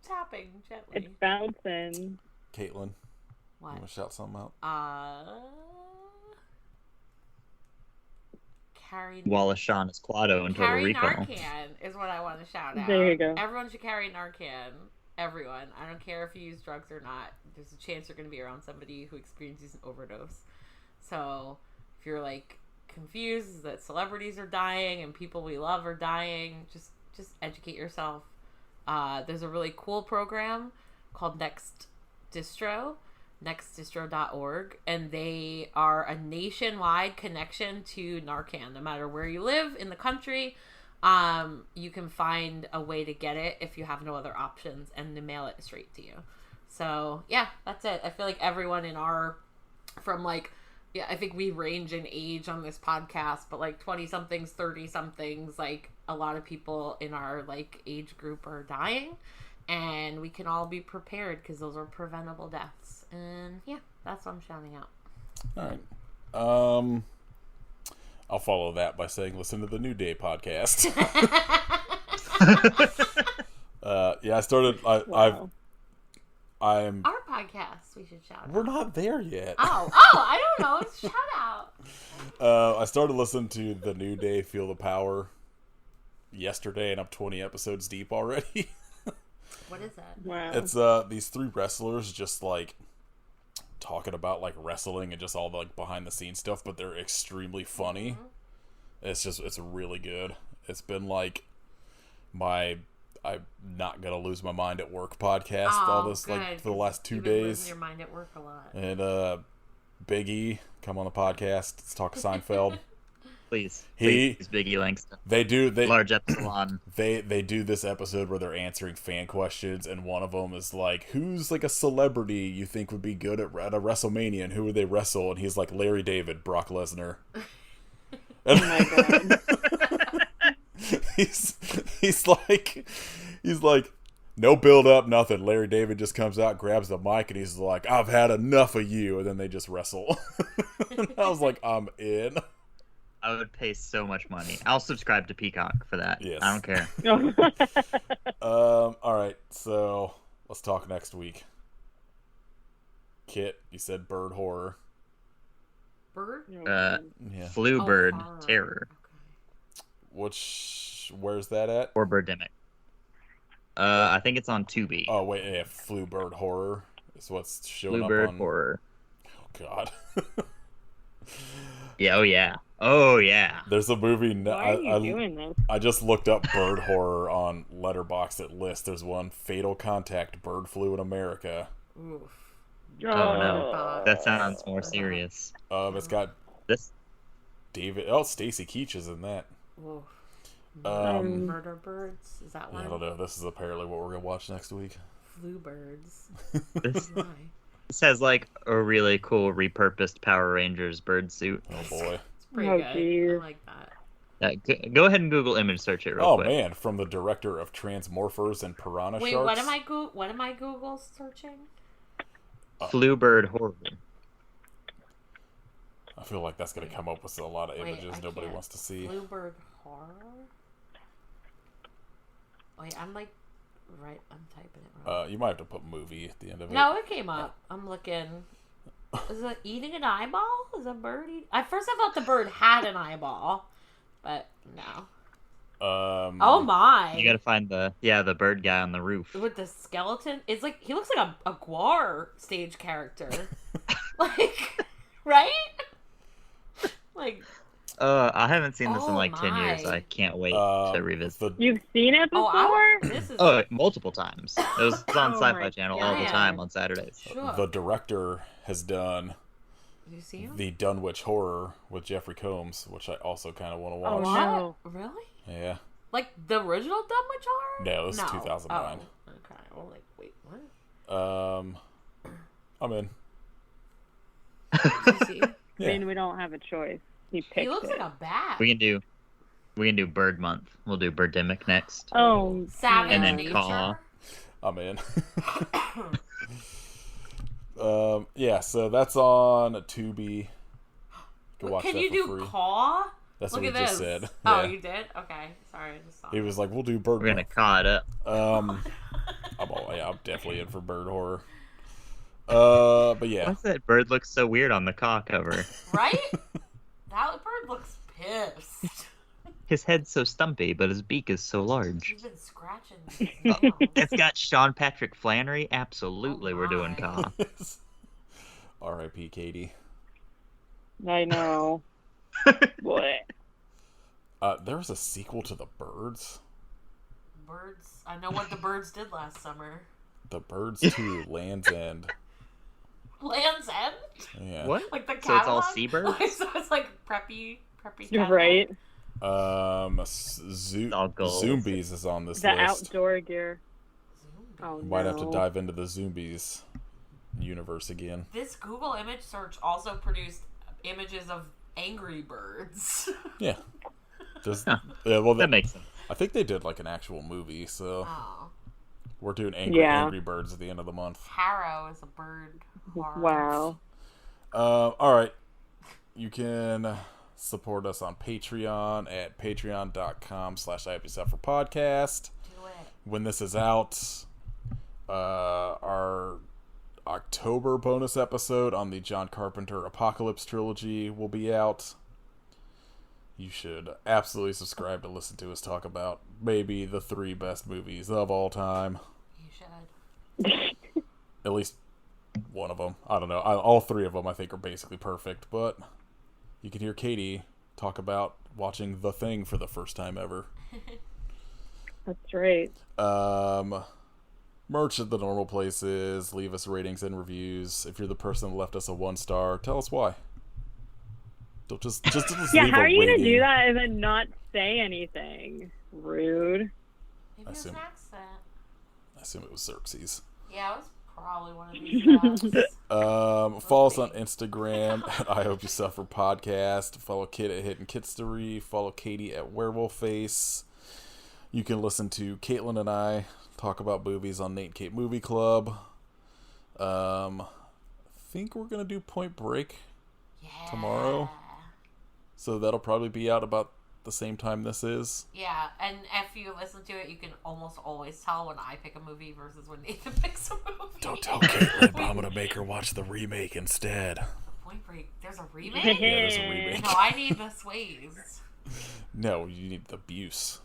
tapping gently. It's bouncing. Caitlin, you What? want to shout something out? Carry Wallace Shawn as Quado in Total Carry Recall. Narcan is what I want to shout out. There you go. Everyone should carry Narcan. Everyone. I don't care if you use drugs or not. There's a chance you're going to be around somebody who experiences an overdose. So if you're like confused that celebrities are dying and people we love are dying, just educate yourself. There's a really cool program called Next Distro, nextdistro.org, and they are a nationwide connection to Narcan. No matter where you live in the country, you can find a way to get it if you have no other options, and to mail it straight to you. So yeah, that's it. I feel like everyone in I think we range in age on this podcast, but like 20-somethings, 30-somethings, like a lot of people in our like age group are dying, and we can all be prepared because those are preventable deaths. And yeah, that's what I'm shouting out. All right. I'll follow that by saying listen to the New Day podcast. I started. Wow. I'm. Our podcast, we should shout out. We're not there yet. I don't know. Shout out. I started listening to the New Day Feel the Power yesterday, and I'm 20 episodes deep already. What is that? Wow. It's these three wrestlers just like talking about like wrestling and just all the like behind the scenes stuff, but they're extremely funny. Mm-hmm. It's really good. It's been like I'm not gonna lose my mind at work podcast like for the last 2 days. Losing your mind at work a lot. And Big E come on the podcast. Let's talk Seinfeld. Please, Big E Langston. They Large Epsilon. They do this episode where they're answering fan questions, and one of them is like, "Who's like a celebrity you think would be good at a WrestleMania, and who would they wrestle?" And he's like, "Larry David, Brock Lesnar." Oh my god. he's like, no build up, nothing. Larry David just comes out, grabs the mic, and he's like, "I've had enough of you," and then they just wrestle. And I was like, I'm in. I would pay so much money. I'll subscribe to Peacock for that. Yes. I don't care. All right, so let's talk next week. Kit, you said bird horror. Bird? Yeah. Flu bird horror. terror. Okay. Where's that at? Or Birdemic. I think it's on Tubi. Oh wait, yeah, flu bird horror is what's showing Flu bird up on. horror. Oh god. Yeah. Oh yeah. There's a movie. Why are you doing this? I just looked up bird horror on Letterboxd at list. There's one, Fatal Contact, bird flu in America. Oof. Oh no, that sounds more serious. It's got This. Stacy Keach is in that. Oof. Murder birds? Is that one? I don't know. This is apparently what we're gonna watch next week. Flu birds. This, Why? this has like a really cool repurposed Power Rangers bird suit. Oh boy. It's pretty Oh, good. geez. I like that. Go ahead and Google image search it real quick. Man, from the director of Transmorphers and Piranha Wait, Sharks. what am I Google searching? Flu bird horror. I feel like that's gonna come up with a lot of Wait, images I nobody can't. wants to see. Bluebird horror? Wait, I'm like, right, I'm typing it wrong. You might have to put movie at the end of it. No, it came up. I'm looking. Is it eating an eyeball? Is a bird eating? At first I thought the bird had an eyeball, but no. Oh my! You gotta find the bird guy on the roof. With the skeleton, it's like he looks like a Guar stage character, like, right? Like, I haven't seen this in Oh like 10 years. my. I can't wait to revisit. You've seen it before? This is Oh, multiple times. It was on Oh Sci-Fi my Channel all the God. time on Saturdays. Sure. The director has done Did you see him? the Dunwich Horror with Jeffrey Combs, which I also kind of want to Oh, watch. no. Really? Yeah. Like the original Dunwich Horror? No, this is 2009. Oh, okay. Well, like, wait, what? I'm in. Did you see? I Yeah. mean, we don't have a choice. He picked He looks it. like a bat. We can do Bird Month. We'll do Birdemic next. Oh, Savage And then nature. Caw. I'm in. Yeah, so that's on Tubi. Go watch Can that you for do free. Caw? That's Look what at he just this. said. Oh, Yeah. you did? Okay. Sorry, I just saw He it. was like, "We'll do bird." We're gonna Month." caw it up. I'm definitely in for bird horror. But yeah, What's that bird looks so weird on the caw cover? Right? That bird looks pissed. His head's so stumpy, but his beak is so large. You've been scratching his nails. It's got Sean Patrick Flannery. Absolutely, Oh we're doing my. Ka. R.I.P. Katie. I know. What? There was a sequel to The Birds. Birds. I know what the birds did last summer. The Birds 2, Land's End. Land's End? Yeah. What? Like the So it's all catalog? seabirds? So it's like preppy You're catalog. right. Doggos. Zombies is on this The list. outdoor gear. Oh, Might have to no. dive into the Zombies universe again. This Google image search also produced images of Angry Birds. Yeah. Just Huh. yeah. Well, That makes sense. I think they did like an actual movie, so Oh. we're doing Angry Yeah. Angry Birds at the end of the month. Harrow is a bird. horror. Wow. All right. You can support us on Patreon at patreon.com/IHPSufferPodcast. Do it. When this is out, our October bonus episode on the John Carpenter Apocalypse trilogy will be out. You should absolutely subscribe to listen to us talk about maybe the 3 best movies of all time. You should. At least one of them. I don't know. All 3 of them I think are basically perfect, but you can hear Katie talk about watching The Thing for the first time ever. That's right. Merch at the normal places. Leave us ratings and reviews. If you're the person that left us a 1-star, tell us why. Don't just Yeah, leave how a are you going to rating. do that and then not say anything? Rude. Maybe I it's assume- an accent. I assume it was Xerxes. Yeah, it was probably one of these guys. Follow us on Instagram at I Hope You Suffer Podcast. Follow Kit at Hidden Kitstery. Follow Katie at Werewolf Face. You can listen to Caitlin and I talk about movies on Nate and Kate Movie Club. I think we're gonna do Point Break, Yeah. Tomorrow? so that'll probably be out about the same time this is. Yeah, and if you listen to it, you can almost always tell when I pick a movie versus when Nathan picks a movie. Don't tell Caitlin, but I'm gonna make her watch the remake instead. Point Break. There's a remake? Yeah, there's a remake. No, I need the Sways. No, you need the Buse.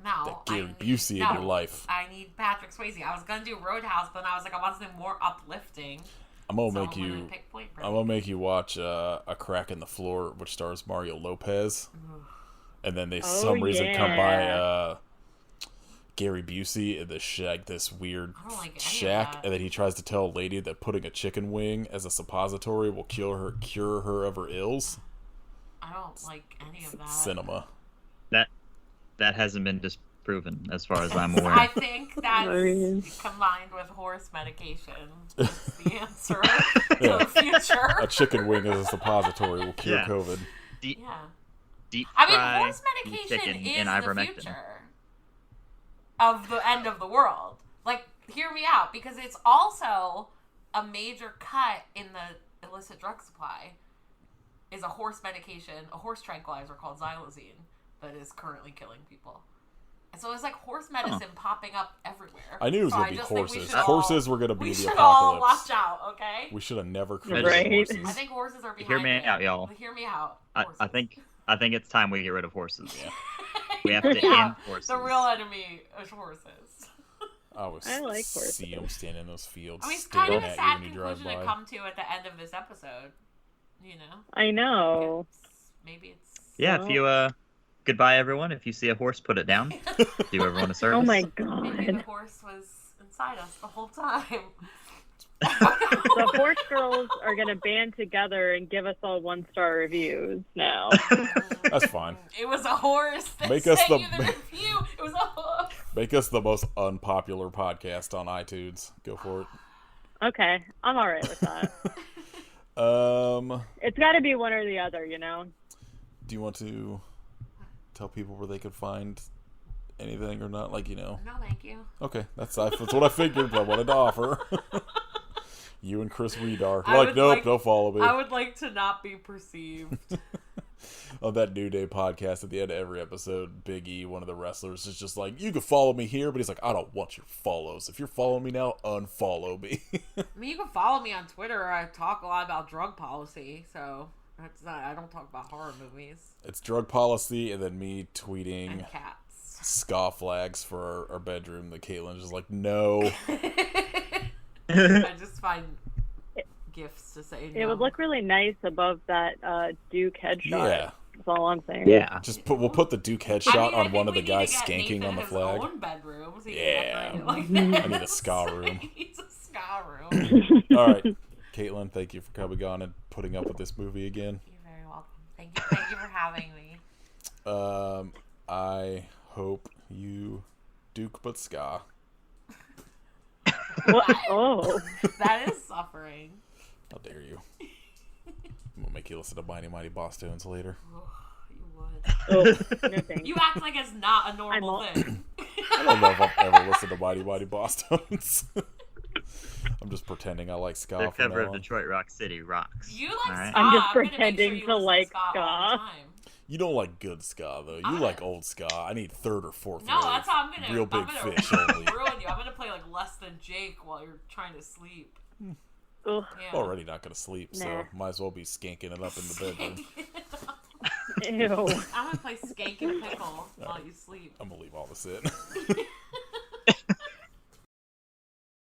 No. That Gary I need- Busey in your life. I need Patrick Swayze. I was gonna do Roadhouse, but then I was like, I want something more uplifting. I'm gonna So make I'm gonna you. pick Point Break. I'm gonna make you watch A Crack in the Floor, which stars Mario Lopez, and then they Oh, some reason come by yeah. Gary Busey in this weird I don't like any of shack, that. and then he tries to tell a lady that putting a chicken wing as a suppository will cure her of her ills. I don't like any of that. Cinema. That hasn't been disproven, as far as I'm aware. I think that's mean- combined with horse medication is the answer Yeah. to the future. A chicken wing as a suppository will cure Yeah. COVID. Deep, Yeah. deep I mean, fry horse beef medication chicken is and the ivermectin. future of the end of the world. Like, hear me out, because it's also a major cut in the illicit drug supply is a horse medication, a horse tranquilizer called xylazine that is currently killing people. And so it's like horse medicine popping up everywhere. I knew it was So gonna I be just think we horses. should all- Horses were gonna be We the should all apocalypse. watch out, okay? We should have never created Right. horses. I think horses are behind Hear me it. out, y'all. Hear me out. I Horses. think it's time we get rid of horses. Yeah. We have to Yeah, end horses. the real enemy is horses. I always I like see horses. them standing in those fields I mean, it's kind staring of a at sad you when you drive conclusion to by. come to at the end of this episode. You know? I know. Maybe it's... Yeah, if you goodbye everyone. If you see a horse, put it down. Do everyone a service. Oh my Maybe the god. horse was inside us the whole time. The horse girls are going to band together and give us all 1-star reviews now. That's fine. It was a horse that Make sent us the- you the review. It was a horse. Make us the most unpopular podcast on iTunes. Go for it. Okay, I'm all right with that. It's got to be one or the other, you know? Do you want to tell people where they could find anything or not? Like, No, thank you. Okay, that's what I figured, but I wanted to offer. You and Chris Reed are. I Like, would nope, like- don't follow me. I would like to not be perceived. On that New Day podcast, at the end of every episode, Big E, one of the wrestlers, is just like, you can follow me here, but he's like, I don't want your follows. If you're following me now, unfollow me. I mean, you can follow me on Twitter. I talk a lot about drug policy, so That's not. I don't talk about horror movies It's drug policy, and then me tweeting and cats. ska flags for our bedroom. That Caitlin's just like, no. I just find gifts to say no. It would look really nice above that Duke headshot. Yeah. That's all I'm saying. Yeah. We'll put the Duke headshot on one of the guys skanking on the flag. Own bedroom, so Yeah. like I need a ska room. He needs a ska room. All right, Caitlin, thank you for coming on and putting up with this movie again. You're very welcome. Thank you for having me. I hope you Duke but ska. What? Oh. That is suffering. How dare you? I'm gonna make you listen to Mighty Mighty Boss Tones later. Oh, you would. Oh, no thanks. You act like it's not a normal thing. I don't know if I've ever listened to Mighty Mighty Boss Tones. I'm just pretending I like ska. The from cover now of on. Detroit Rock City rocks. You like Alright. ska. I'm just gonna make pretending sure you to listen like all the ska. time. You don't like good ska though. You like old ska. I need third or fourth. No, wave. that's how I'm gonna. Real big I'm gonna fish only. ruin you. I'm gonna play like Less Than Jake while you're trying to sleep. Ugh. Yeah. Already not gonna sleep, so Nah. might as well be skanking it up in the bedroom. Ew. I'm gonna play Skank and Pickle while you sleep. I'm gonna leave all this in.